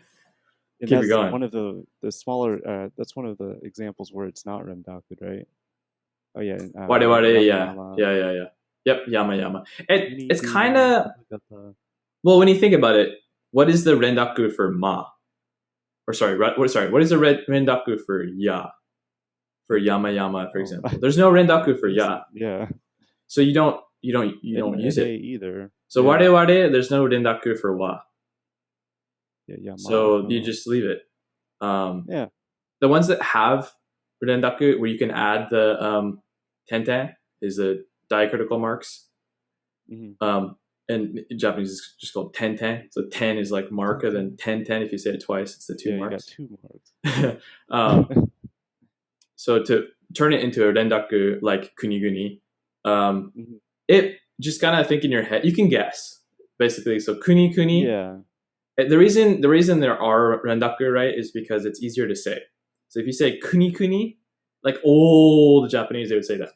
Keep it that's going. one of the smaller. That's one of the examples where it's not rendaku, right? Oh yeah, and, Ware you got ware, yama yeah. yama, Yeah. Yep, yama yama. uni It's kind ni, of, tatagata. well, when you think about it, what is the rendaku for ma? Or sorry, what is the rendaku for ya? For yama yama, for example. There's no rendaku for ya. Yeah. So you don't And use ere it. either. So Yeah. ware ware, there's no rendaku for wa. Yeah, yama. So you just leave it. Yeah. The ones that have rendaku, where you can add the tenten, is the diacritical marks. Mm-hmm. And in Japanese, it's just called tenten. So 10 is like marka, then ten. If you say it twice, it's the two marks. You got 2 marks. So to turn it into a rendaku like kuniguni, Mm-hmm. it just kind of think in your head. You can guess basically. So kuni. Yeah. The reason there are rendaku, right, is because it's easier to say. So if you say kuni, like all the Japanese, they would say that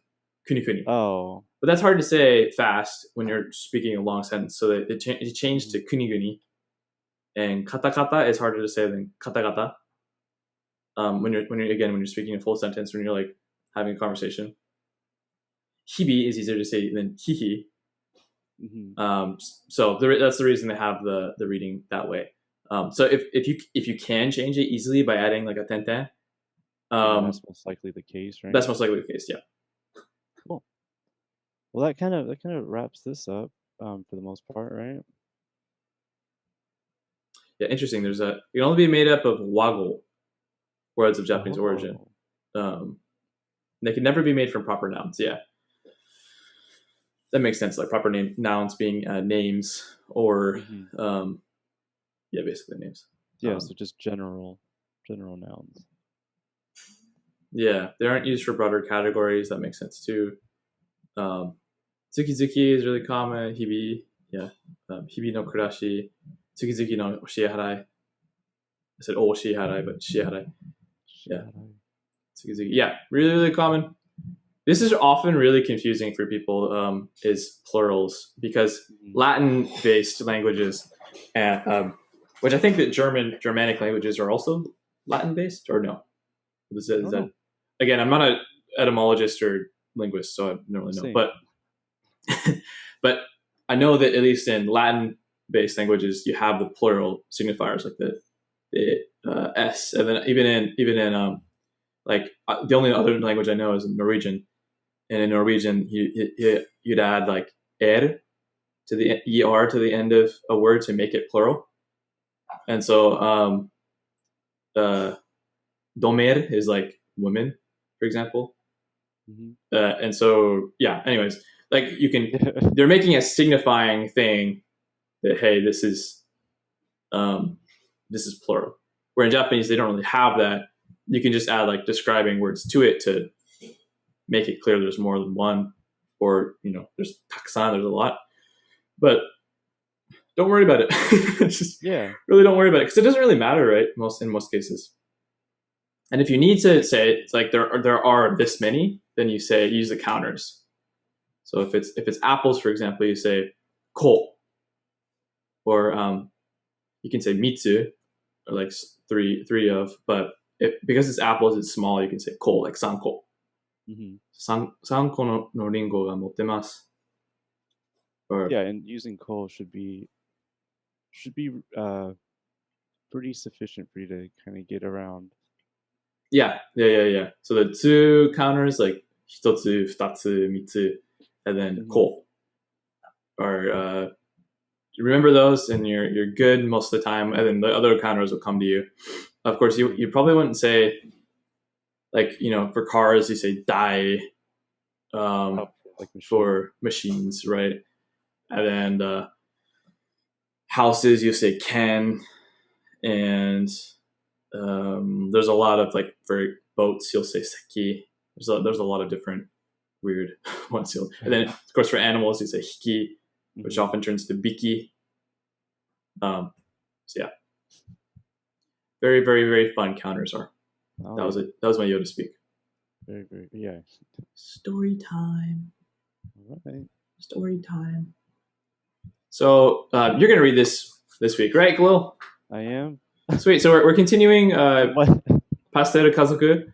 kuni. Oh. But that's hard to say fast when you're speaking a long sentence. So that it changed to kuniguni, and katakata is harder to say than katagata. When you're speaking a full sentence, when you're like having a conversation. Hibi is easier to say than hihi. Mm-hmm. So that's the reason they have the reading that way. So if you can change it easily by adding like a tenten, that's most likely the case, right? That's most likely the case, yeah. Cool. Well, that kind of wraps this up for the most part, right? Yeah, interesting. It can only be made up of waggle, words of Japanese origin. They can never be made from proper nouns. Yeah, that makes sense. Like proper nouns being names or basically names. Yeah, so just general nouns. Yeah, they aren't used for broader categories. That makes sense too. Tsuki is really common. Hibi, yeah. Hibi no kurashi. Tsuki no oshiharai. I said oshiharai, but shiharai. Yeah. Tsuki. Yeah, really common. This is often really confusing for people, is plurals, because Latin-based languages, which I think that Germanic languages are also Latin-based, or no? Is that, again, I'm not an etymologist or linguist, so I don't really know. But I know that at least in Latin-based languages, you have the plural signifiers, like the s, and then even in like the only other language I know is Norwegian, and in Norwegian you'd add like to the er to the end of a word to make it plural, and so domer is like women, for example, and so yeah. Anyways, like you can, they're making a signifying thing that hey, this is plural. Where in Japanese they don't really have that. You can just add like describing words to it to make it clear there's more than one, or there's takusan, there's a lot. But don't worry about it. Just really don't worry about it, because it doesn't really matter, right? In most cases. And if you need to say it's like there are this many, then you use the counters. So if it's apples, for example, you say ko, or you can say mitsu, or like three of. But because it's apples, it's small. You can say ko, like sanko. Sanko no ringo ga mottemasu. Yeah, and using ko should be pretty sufficient for you to kind of get around. Yeah. So the two counters, like hitotsu, futatsu, mitsu, and then ko, are remember those, and you're good most of the time, and then the other counters will come to you. of course, you probably wouldn't say, like, for cars, you say dai, like for machines, right? And then houses, you say ken, and there's a lot of, like, for boats, you'll say seki. There's a lot of different weird ones. And then, of course, for animals, you say hiki, which often turns to biki. So yeah, very, very, very fun counters are. That was it. That was my Yoda speak. Very, very, yeah. Story time. All right. Story time. So you're gonna read this week, right, Khalil? I am. Sweet. So we're continuing Pastel Kazoku,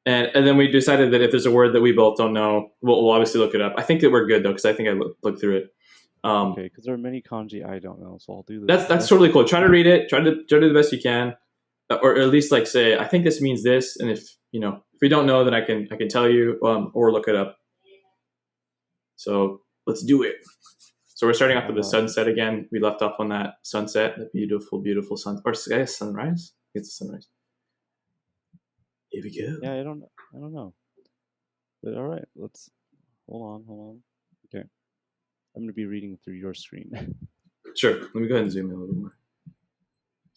and then we decided that if there's a word that we both don't know, we'll obviously look it up. I think that we're good though, because I think I looked through it. Okay, because there are many kanji I don't know, so I'll do this. That's totally cool. Try to read it. Try to do the best you can, or at least like say, I think this means this, and if we don't know, then I can tell you, or look it up. So let's do it. So we're starting off with the sunset again. We left off on that sunset, the beautiful, beautiful sun, or I guess sunrise. It's a sunrise. Here we go. Yeah, I don't know. But all right, let's hold on. Okay, I'm gonna be reading through your screen. Sure. Let me go ahead and zoom in a little more.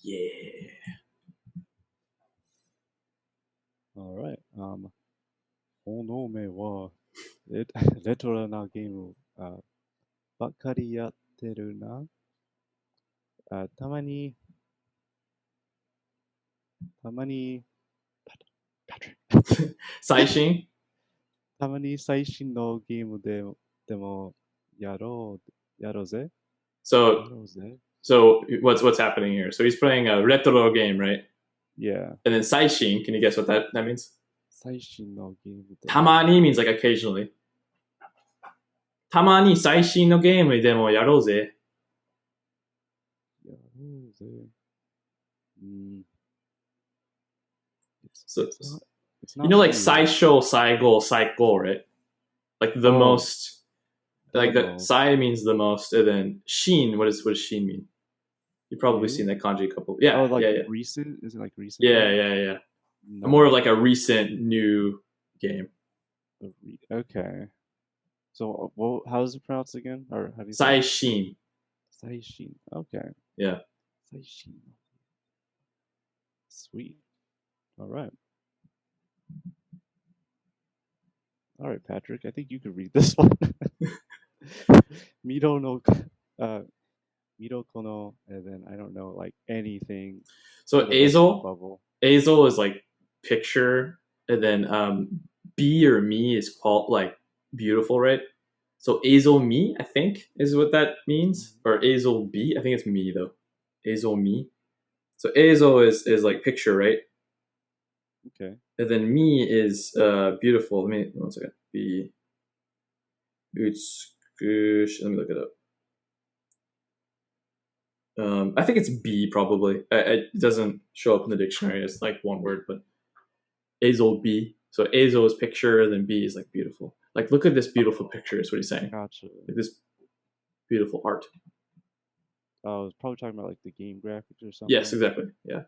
Yeah. All right. この目はレトロなゲームばっかりやってるな。たまに最新たまに最新のゲームでもやろうぜ。So what's happening here? So he's playing a retro game, right? Yeah. And then saishin, can you guess what that means? 最新のゲームで。たまに means like occasionally. たまに最新のゲームでもやろうぜ。So it's not like saisho, saigo, saiko, right? Like the most. Like the sai means the most, and then shin. What does shin mean? You've probably seen that kanji a couple. Yeah. Yeah. Recent? Is it like recent? Yeah. No. More of like a recent new game. Okay. So, how is it pronounced again? Or how do you say? Saishin. Saishin. Okay. Yeah. Saishin. Sweet. All right. All right, Patrick. I think you could read this one. Miro kono, and then I don't know, like anything. So Azel is like picture, and then B or me is called like beautiful, right? So Azel me, I think, is what that means, or Azel B. I think it's me though. Azel me. So Azel is like picture, right? Okay. And then me is beautiful. Let me 1 second. B. Let me look it up. I think it's B probably. It doesn't show up in the dictionary as like one word, but Azel B. So Azel is picture, and then B is like beautiful. Like, look at this beautiful picture is what he's saying. Gotcha. Like this beautiful art. I was probably talking about like the game graphics or something. Yes, exactly. Yeah.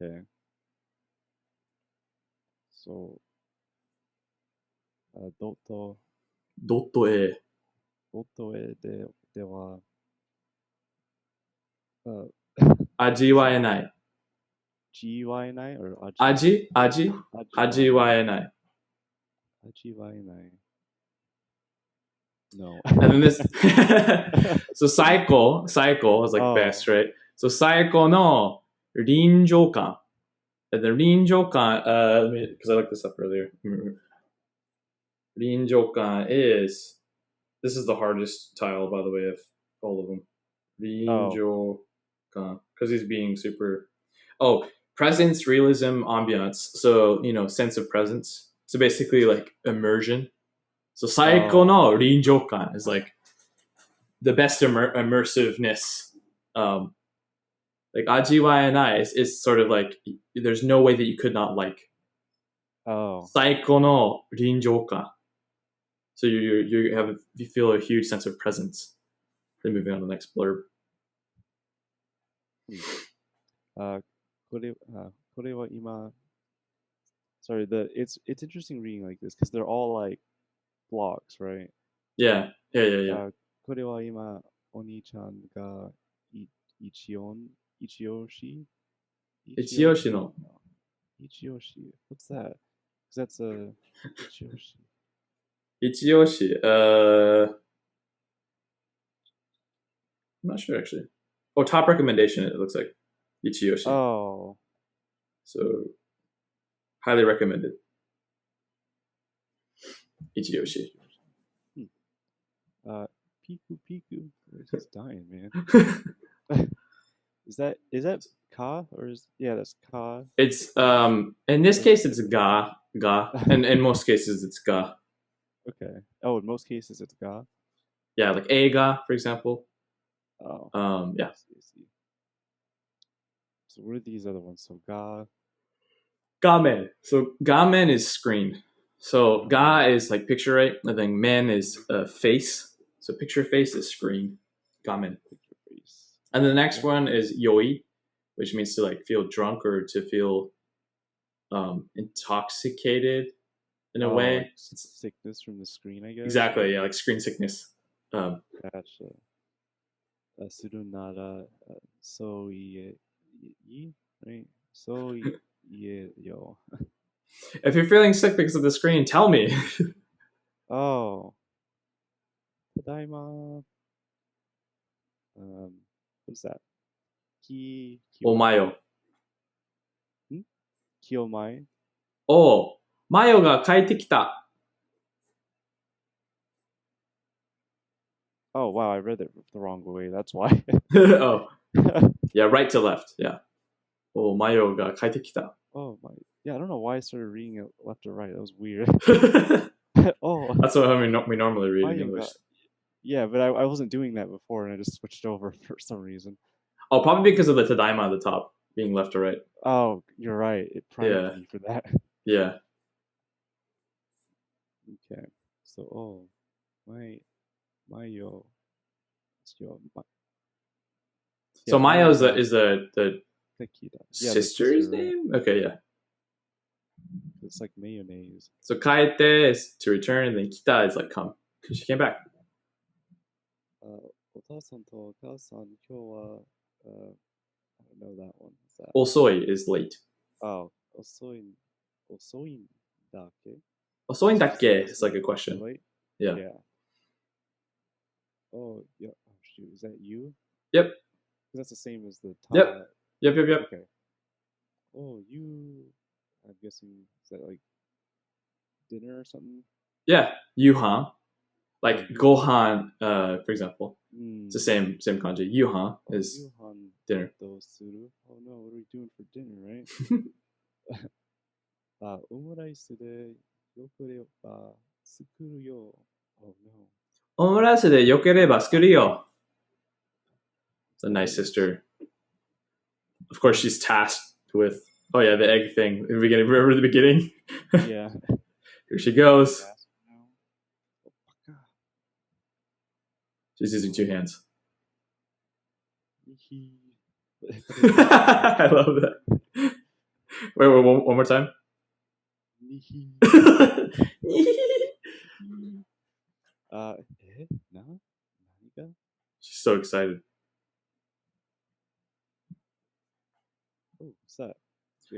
Okay. So, Dotto e では、味わえない。味わえない or 味わえない。味わえない。No. And then this, so cycle is like best, right? So cycle no 臨場感. And the 臨場感, because I looked this up earlier. 臨場感 is, this is the hardest tile, by the way, of all of them. 臨場感, because he's being super, presence, realism, ambiance. So, sense of presence. So basically like immersion. So saiko no rinjokan is like the best immersiveness. Like ajiwaenai is sort of like there's no way that you could not like. Saiko no rinjokan. So you feel a huge sense of presence. Then moving on to the next blurb. kore wa ima. Sorry, it's interesting reading like this because they're all like blocks, right? Yeah. Yeah. これは今、お兄ちゃんがい一押し一押し Ichiyoshi no. no. 一押し What's that? 'Cause that's a 一押し Ichiyoshi. I'm not sure actually. Oh, top recommendation. It looks like Ichiyoshi. Oh. So highly recommended. Ichiyoshi. Piku Piku. He's dying, man. Is that ka or is that's ka? It's in this case it's ga, and in most cases it's ga. Okay. Oh, in most cases it's ga. Yeah, like eiga, for example. Oh. Yeah. I see. So what are these other ones? So ga. Gamen. So gamen is screen. So ga is like picture, right? And then men is face. So picture face is screen. Gamen. Picture face. And the next one is yoi, which means to like feel drunk or to feel intoxicated in a way. Like sickness from the screen, I guess. Exactly, yeah, like screen sickness. Gotcha. Suru nara so ie, right? So ie yo. If you're feeling sick because of the screen, tell me. Oh. Tadaima. What's that? Omayo. Kiyomai. Oh, Mayo ga kaite kita. Oh wow, I read it the wrong way. That's why. Oh, yeah, right to left. Yeah. Oh, Mayo ga kaite kita. Oh my. Yeah, I don't know why I started reading it left to right. That was weird. Oh. That's what we normally read in English. Yeah, but I wasn't doing that before, and I just switched over for some reason. Oh, probably because of the tadaima at the top being left to right. Oh, you're right. It primed me for that. Yeah. Okay. So, Mayo. So Mayo is the sister's sister, name? Right? Okay, yeah. It's like mayonnaise. So kaete is to return, and then kita is like come. Because she came back. お父さんとお母さん、今日は I don't know that one. Osoi is late. Oh, 遅いんだっけ? Osoi dakke is like a question. Late? Yeah. Oh, yeah. Oh, shoot. Is that you? Yep. That's the same as the top. Yep. Okay. Oh, you. I'm guessing, is that like dinner or something? Yeah. Yuhan. Like gohan, for example. It's the same kanji. Yuhan is dinner. Oh no, what are we doing for dinner, right? Omurice de yokereba sukuru yo. Oh no. Omurice de yokereba sukuru yo. It's a nice sister. Of course, she's tasked with, the egg thing. Remember the beginning? Yeah. Here she goes. She's using two hands. I love that. Wait, one more time. She's so excited. Oh, what's that?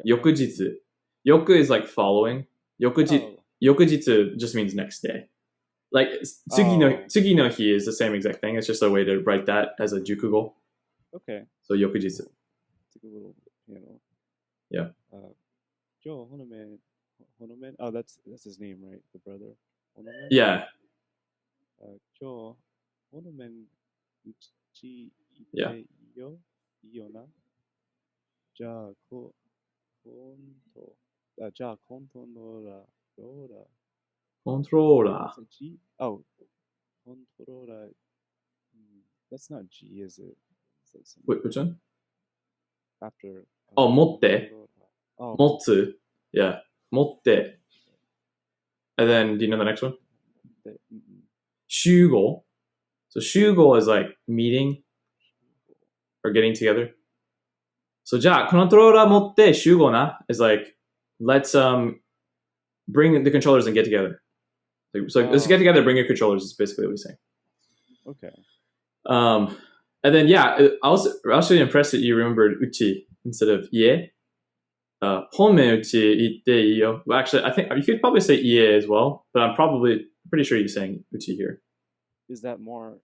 Yokujitsu. Yoku is like following. Yokujitsu just means next day. Like tsugi no hi is the same exact thing. It's just a way to write that as a jukugo. Okay. So yokujitsu. Take a little piano. Yeah. Joe Honoman. Oh, that's his name, right? The brother. Honoman? Yeah. Joe Honoman uchi ite yo iyona. Ja konto no ra. Controller. G? Oh, controller. That's not G, is it? Wait, which one? After. Motte. Oh, Motsu. Yeah. Motte. And then, do you know the next one? Shugo. So shugo is like meeting or getting together. So じゃあ、コントローラー持って集合な is like, let's bring the controllers and get together. So let's get together, bring your controllers is basically what he's saying. Okay. And then yeah, I was really impressed that you remembered uchi instead of ie. Honmen uchi itte iyo. Well, actually, I think you could probably say ie as well, but I'm probably pretty sure you're saying uchi here. Is that more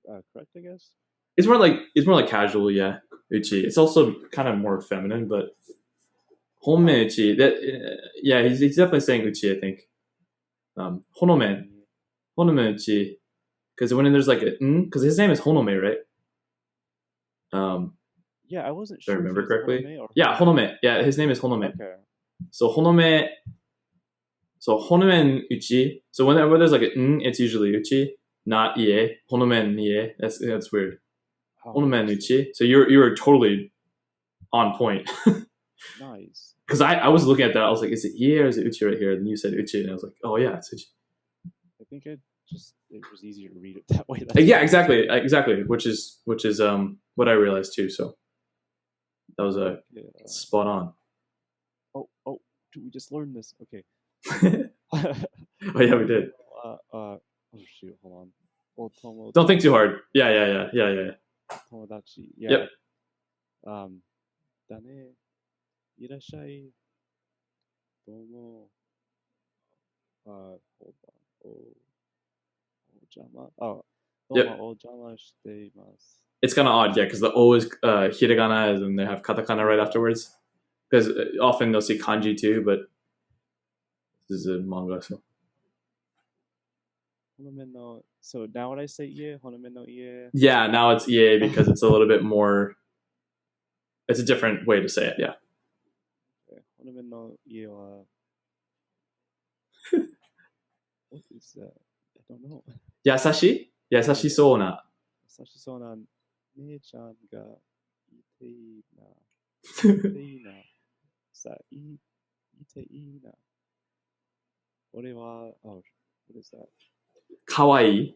correct, I guess? It's more like casual, yeah. Uchi. It's also kind of more feminine, but honmen uchi. That yeah, he's definitely saying uchi. I think. Honomen uchi. Because when there's like a because his name is Honome, right? Yeah, I wasn't sure. If I remember correctly. Honome or yeah, Honome. Yeah, his name is Honome. Okay. So Honome. So Honomen uchi. So whenever there's like a it's usually uchi, not ie. Honomen ie. That's weird. Honomen uchi. So you were totally on point. Nice. Because I was looking at that, I was like, is it ie or is it uchi right here? And you said uchi, and I was like, oh yeah, it's uchi. I think it was easier to read it that way. Yeah, exactly, which is what I realized too. So that was spot on. Oh, we just learned this. Okay. Oh yeah, we did. Oh shoot, hold on. Don't think too hard. Yeah. Tomodachi. Yeah. Yep. Dane. Irashai. Domo. Hold on. Ojama. Oh. Domo ojama shiteimasu. It's kind of odd, yeah, because the O is hiragana and they have katakana right afterwards. Because often they'll see kanji too, but this is a manga, so. So now when I say ie, honomen no ie. Yeah, now it's ie because it's a little bit more. It's a different way to say it, yeah. Honomen no ie wa. What is that? I don't know. Yasashi? Yasashi sou na. Yasashi sou na. Nee-chan ga ite ii na. Ite ii na. Sa ite ii na. Ore wa. Oh, what is that? Kawaii.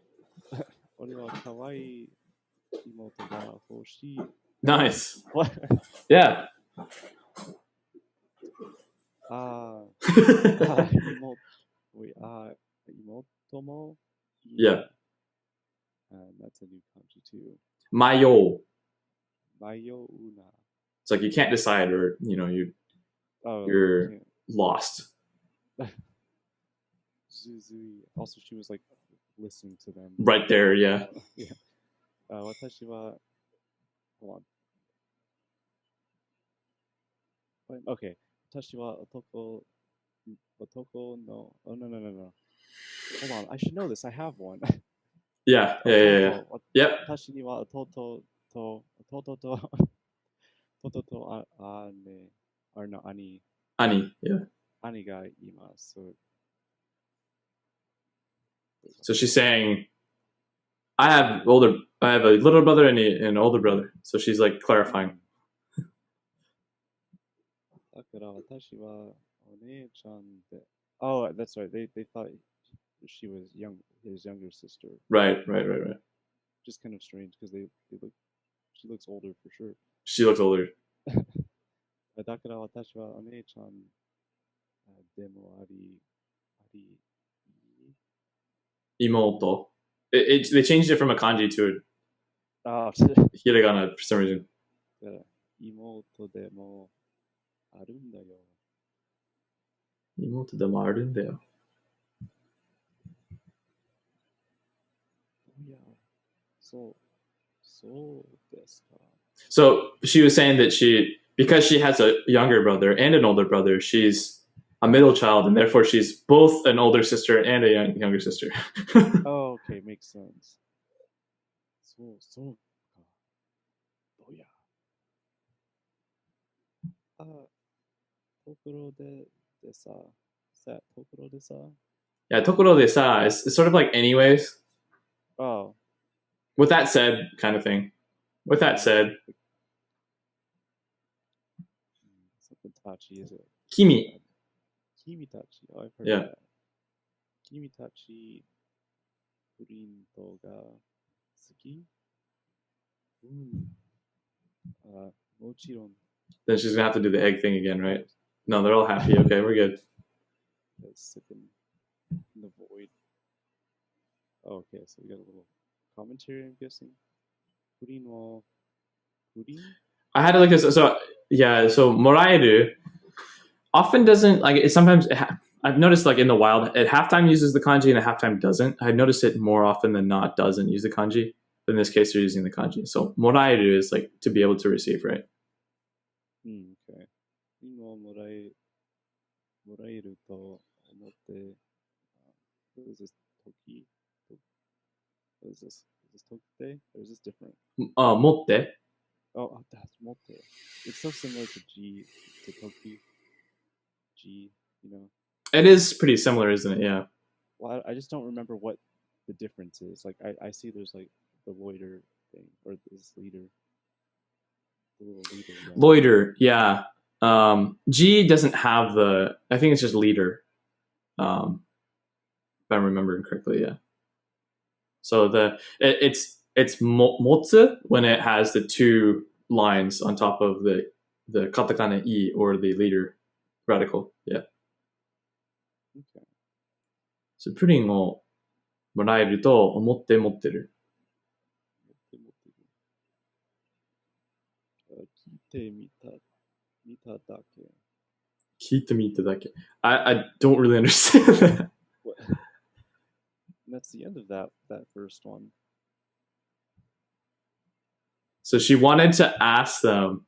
Ore wa kawaii imoto ga hoshii. Nice. What? Yeah. Imoto mo. Yeah. That's a new kanji too. Mayo. Mayo una. It's like you can't decide, or you're lost. Zuzui. Also, she was like listening to them. Right there, yeah. Yeah. Watashi wa. Hold on. Okay. Watashi wa otoko no. Oh no. Hold on. I should know this. I have one. Yeah. Yep. Watashi ni wa toto to ane or no ani. Ani, yeah. Ani ga imasu. So she's saying, I have a little brother and an older brother. So she's like clarifying. Oh, that's right. They thought she was his younger sister. Right. Just kind of strange because she looks older for sure. She looks older. だから私はお姉ちゃんでもあり Imoto. They changed it from a kanji to a hiragana for some reason. 妹でもあるんだよ。妹でもあるんだよ。いや、そうですか。So she was saying that because she has a younger brother and an older brother, she's a middle child, and therefore she's both an older sister and a younger sister. Oh, okay, makes sense. So. Oh yeah. Tokoro de sa. Is that Tokoro de sa? Yeah, Tokoro de sa is sort of like anyways. Oh. With that said, kind of thing. With that said. Something Tachi, is it? Kimi. Kimi Tachi. Oh, I've heard that. Kimi Tachi Purinto ga suki? Mochiron Then she's gonna have to do the egg thing again, right? No, they're all happy. Okay, we're good. Sick in the void. Oh, okay, so we got a little commentary, I'm guessing. Pudding wall. Pudding? I had to look this. So yeah, so moraeru often doesn't like it. Sometimes I've noticed like in the wild, at halftime uses the kanji and at halftime doesn't. I've noticed it more often than not doesn't use the kanji. But in this case, they're using the kanji. So moraeru is like to be able to receive, right? Okay. Pudding wall moraeru to omotte. What is this? Toki? What is this? Is this toki or is this different? Motte. Oh, that's motte. It's so similar to G, to toki. G, you know. It is pretty similar, isn't it? Yeah. Well, I just don't remember what the difference is. Like, I see there's like the loiter thing, or this leader. The little leader. Yeah. Loiter, yeah. G doesn't have the. I think it's just leader. If I'm remembering correctly, yeah. So it's motsu when it has the two lines on top of the katakana I or the leader radical. Yeah. Okay. So プリンをもらえると思って持ってる。聞いてみただけ。聞いてみただけ。I don't really understand that. That's the end of that first one. So she wanted to ask them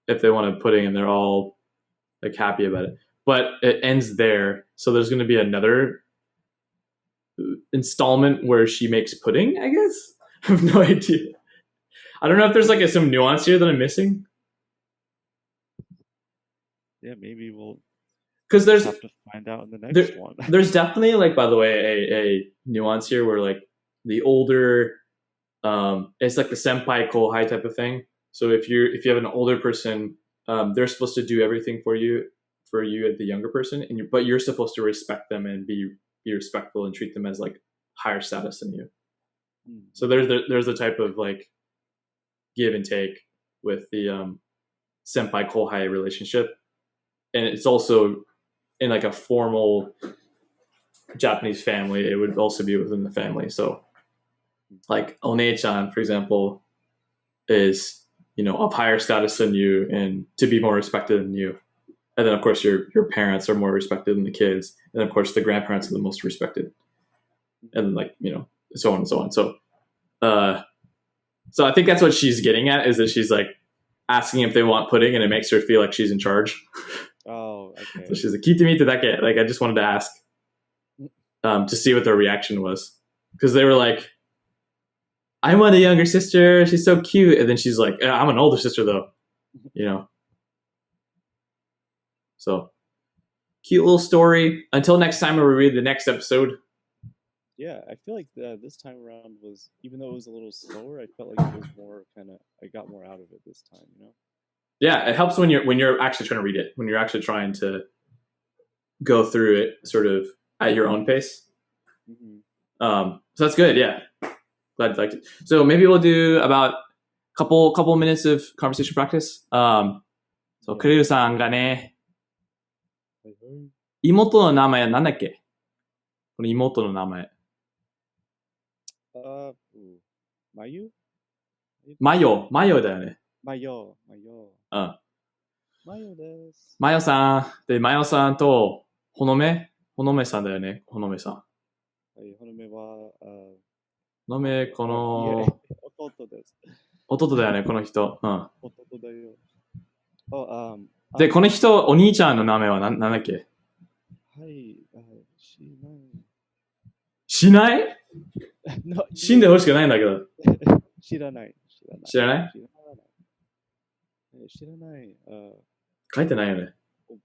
if they wanted pudding, and they're all like happy about it. But it ends there. So there's going to be another installment where she makes pudding, I guess? I have no idea. I don't know if there's like some nuance here that I'm missing. Yeah, maybe we'll because there's have to find out in the next one. There's definitely like, by the way, a nuance here where like the older, it's like the senpai kohai type of thing. So if you have an older person, they're supposed to do everything for you the younger person, but you're supposed to respect them and be respectful and treat them as like higher status than you. So there's a type of like give and take with the senpai kohai relationship, and it's also in like a formal Japanese family, it would also be within the family. So like Onei-chan, for example, is, you know, of higher status than you and to be more respected than you. And then of course your parents are more respected than the kids. And of course the grandparents are the most respected. And like, you know, so on and so on. So I think that's what she's getting at, is that she's like asking if they want pudding and it makes her feel like she's in charge. Oh, okay. So she's like, "Kitemite dake." Like, I just wanted to ask to see what their reaction was, because they were like, "I want a younger sister. She's so cute," and then she's like, "I'm an older sister, though," you know. So cute little story. Until next time, we read the next episode. Yeah, I feel like this time around was, even though it was a little slower, I felt like it was more kind of, I got more out of it this time, you know. Yeah, it helps when you're actually trying to read it, when you're actually trying to go through it sort of at your own pace. So that's good. Yeah, glad you liked it. So maybe we'll do about couple minutes of conversation practice. So クリルさんがね、妹の名前は何だっけ？この妹の名前。マユだよね。マヨです。マヨさん。で、マヨさんと、ほのめさんだよね。ほのめさん。はい、ほのめは、ほのめ、この、弟です。弟だよね、この人。弟だよ。で、この人、お兄ちゃんの名前はなんだっけ？はい、しない死んでほしくないんだけど。知らない。書いてないよね。覚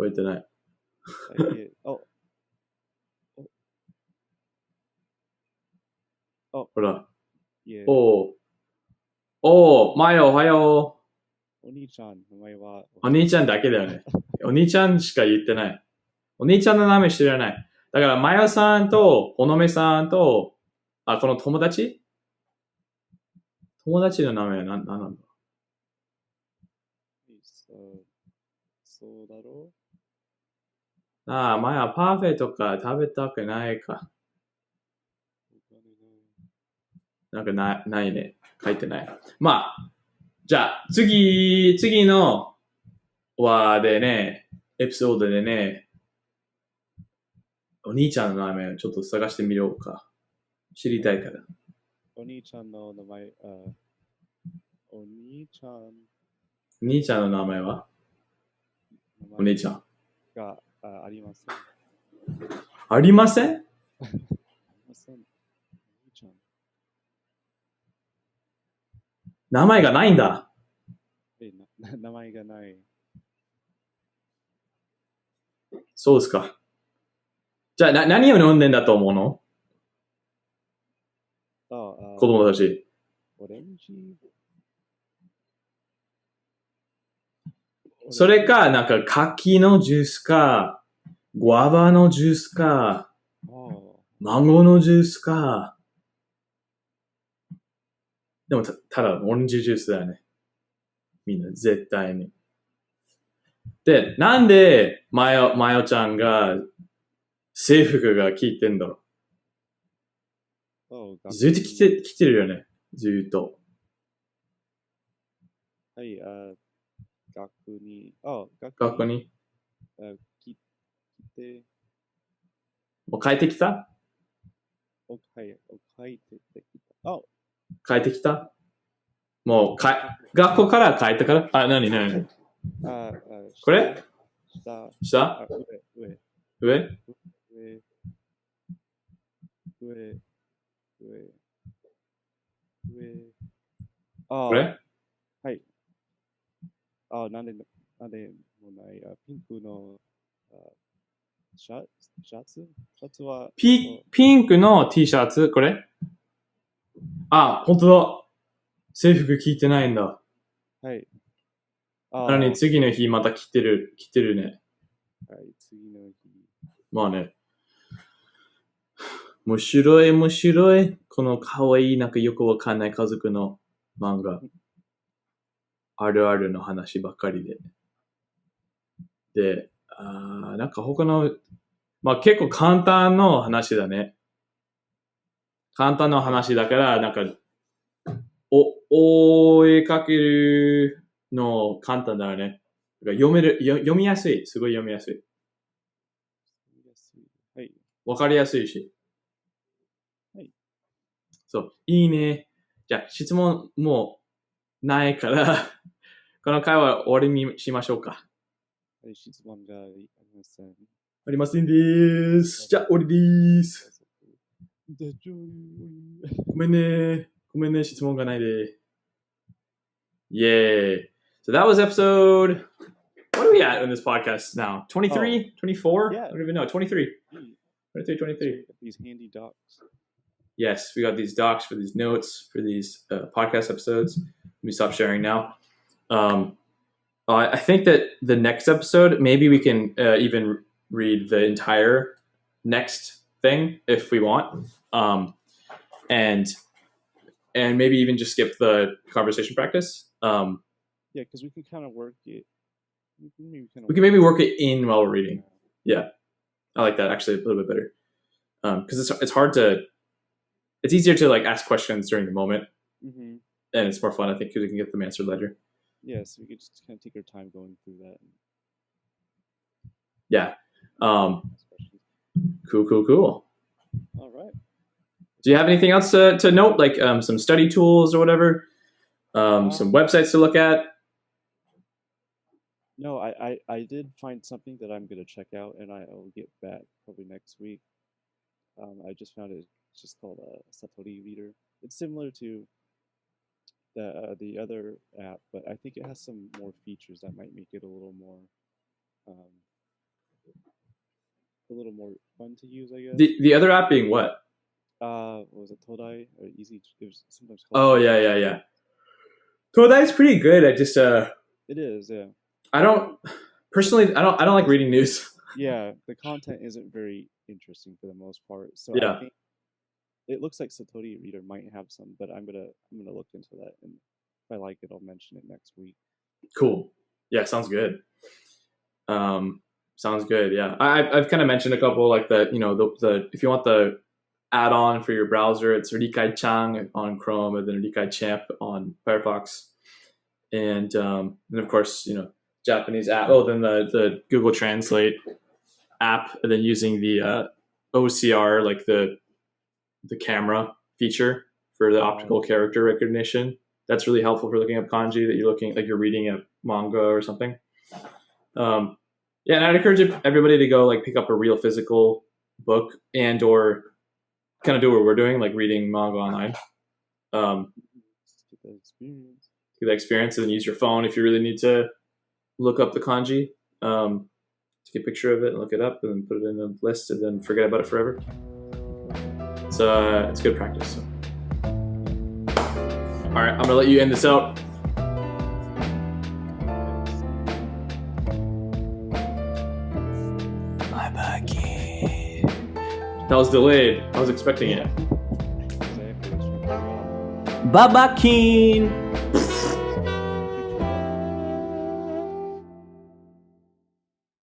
えてない。ほら。マヨ、おはよう。お兄ちゃん、名前は。お兄ちゃんだけだよね。お兄ちゃんしか言ってない。お兄ちゃんの名前知らない。だから、マヨさんと、ほのめさんと、この友達友達の名前は何なんだ？そうだろう。ああ、前はパフェとか食べたくないか。なんかないね。書いてない。まあ、じゃあ、次の話でね、エピソードでね、お兄ちゃんの名前をちょっと探してみようか。知りたいから。お兄ちゃんの名前、お兄ちゃん。お兄ちゃんの名前はお姉ちゃん。がありません。ありません？ありません。お兄ちゃん。名前がないんだ。名前がない。そうですか。じゃあ、何を飲んでんだと思うの？子供たち。オレンジ。それか、なんか、柿のジュースか、グアバのジュースか、マンゴーのジュースか。でもただ、オレンジジュースだよね。みんな、絶対に。で、なんで、マヨちゃんが、制服が効いてんだろう。ずっと来てるよね。ずっと。はい、学に、来て。もう帰ってきた？はい、帰ってきた。帰ってきた？もう、学校から帰ったから？あ、何これ？下？上？これ？はい。なんでもない。ピンクのシャツはピンクの T シャツ？これ？あ、本当だ。制服着てないんだ。はい。なのに次の日また着てるね。はい、次の日。まあね。面白い。この可愛いなんかよくわかんない家族の漫画。あるあるの話ばっかりで。で、なんか他の、まあ結構簡単の話だね。簡単な話だから、なんか、追いかけるの簡単だよね。読みやすい。すごい読みやすい。はい。わかりやすいし。はい。そう。いいね。じゃあ、質問もうないから、この会話終わりにしましょうか。はい、質問がありません。ありませんです。じゃあ、終わりです。ごめんね、質問がないで。Yay. So that was episode. What are we at in this podcast now? 23? 24? Yeah. I don't even know. 23. 23. These handy docs. Yes, we got these docs for these notes, for these podcast episodes. Let me stop sharing now. I think that the next episode, maybe we can even read the entire next thing if we want. And maybe even just skip the conversation practice. Yeah, because we can kind of work it. We can maybe work it in while we're reading. Yeah, I like that actually a little bit better. Because it's hard to. It's easier to like ask questions during the moment, and it's more fun I think because we can get them answered later. Yeah, so we could just kind of take our time going through that. Yeah. Cool. All right. Do you have anything else to note, like some study tools or whatever? Some websites to look at? No, I did find something that I'm going to check out, and I'll get back probably next week. I just found it. It's just called a Satori Reader. It's similar to the other app, but I think it has some more features that might make it a little more fun to use, I guess. The other app being what? What was it, Todai? Or Easy? It was sometimes Oh called. yeah. Todai's pretty good. I just It is, yeah. I don't like reading news. Yeah, the content isn't very interesting for the most part. So Yeah. I think It looks like Satori Reader might have some, but I'm gonna look into that, and if I like it, I'll mention it next week. Cool. Yeah, sounds good. Sounds good. Yeah, I've kind of mentioned a couple like the if you want the add-on for your browser, it's Rikai Chang on Chrome and then Rikai Champ on Firefox, and of course Japanese app. Oh, then the Google Translate app, and then using the OCR like the camera feature for the optical character recognition. That's really helpful for looking up kanji that you're looking like you're reading a manga or something. Yeah, and I'd encourage everybody to go like pick up a real physical book and or kind of do what we're doing, like reading manga online. Get that experience. Get that experience, and then use your phone if you really need to look up the kanji. Take a picture of it and look it up, and then put it in a list, and then forget about it forever. It's good practice. So. All right, I'm gonna let you end this out. That was delayed. I was expecting it. Babakin!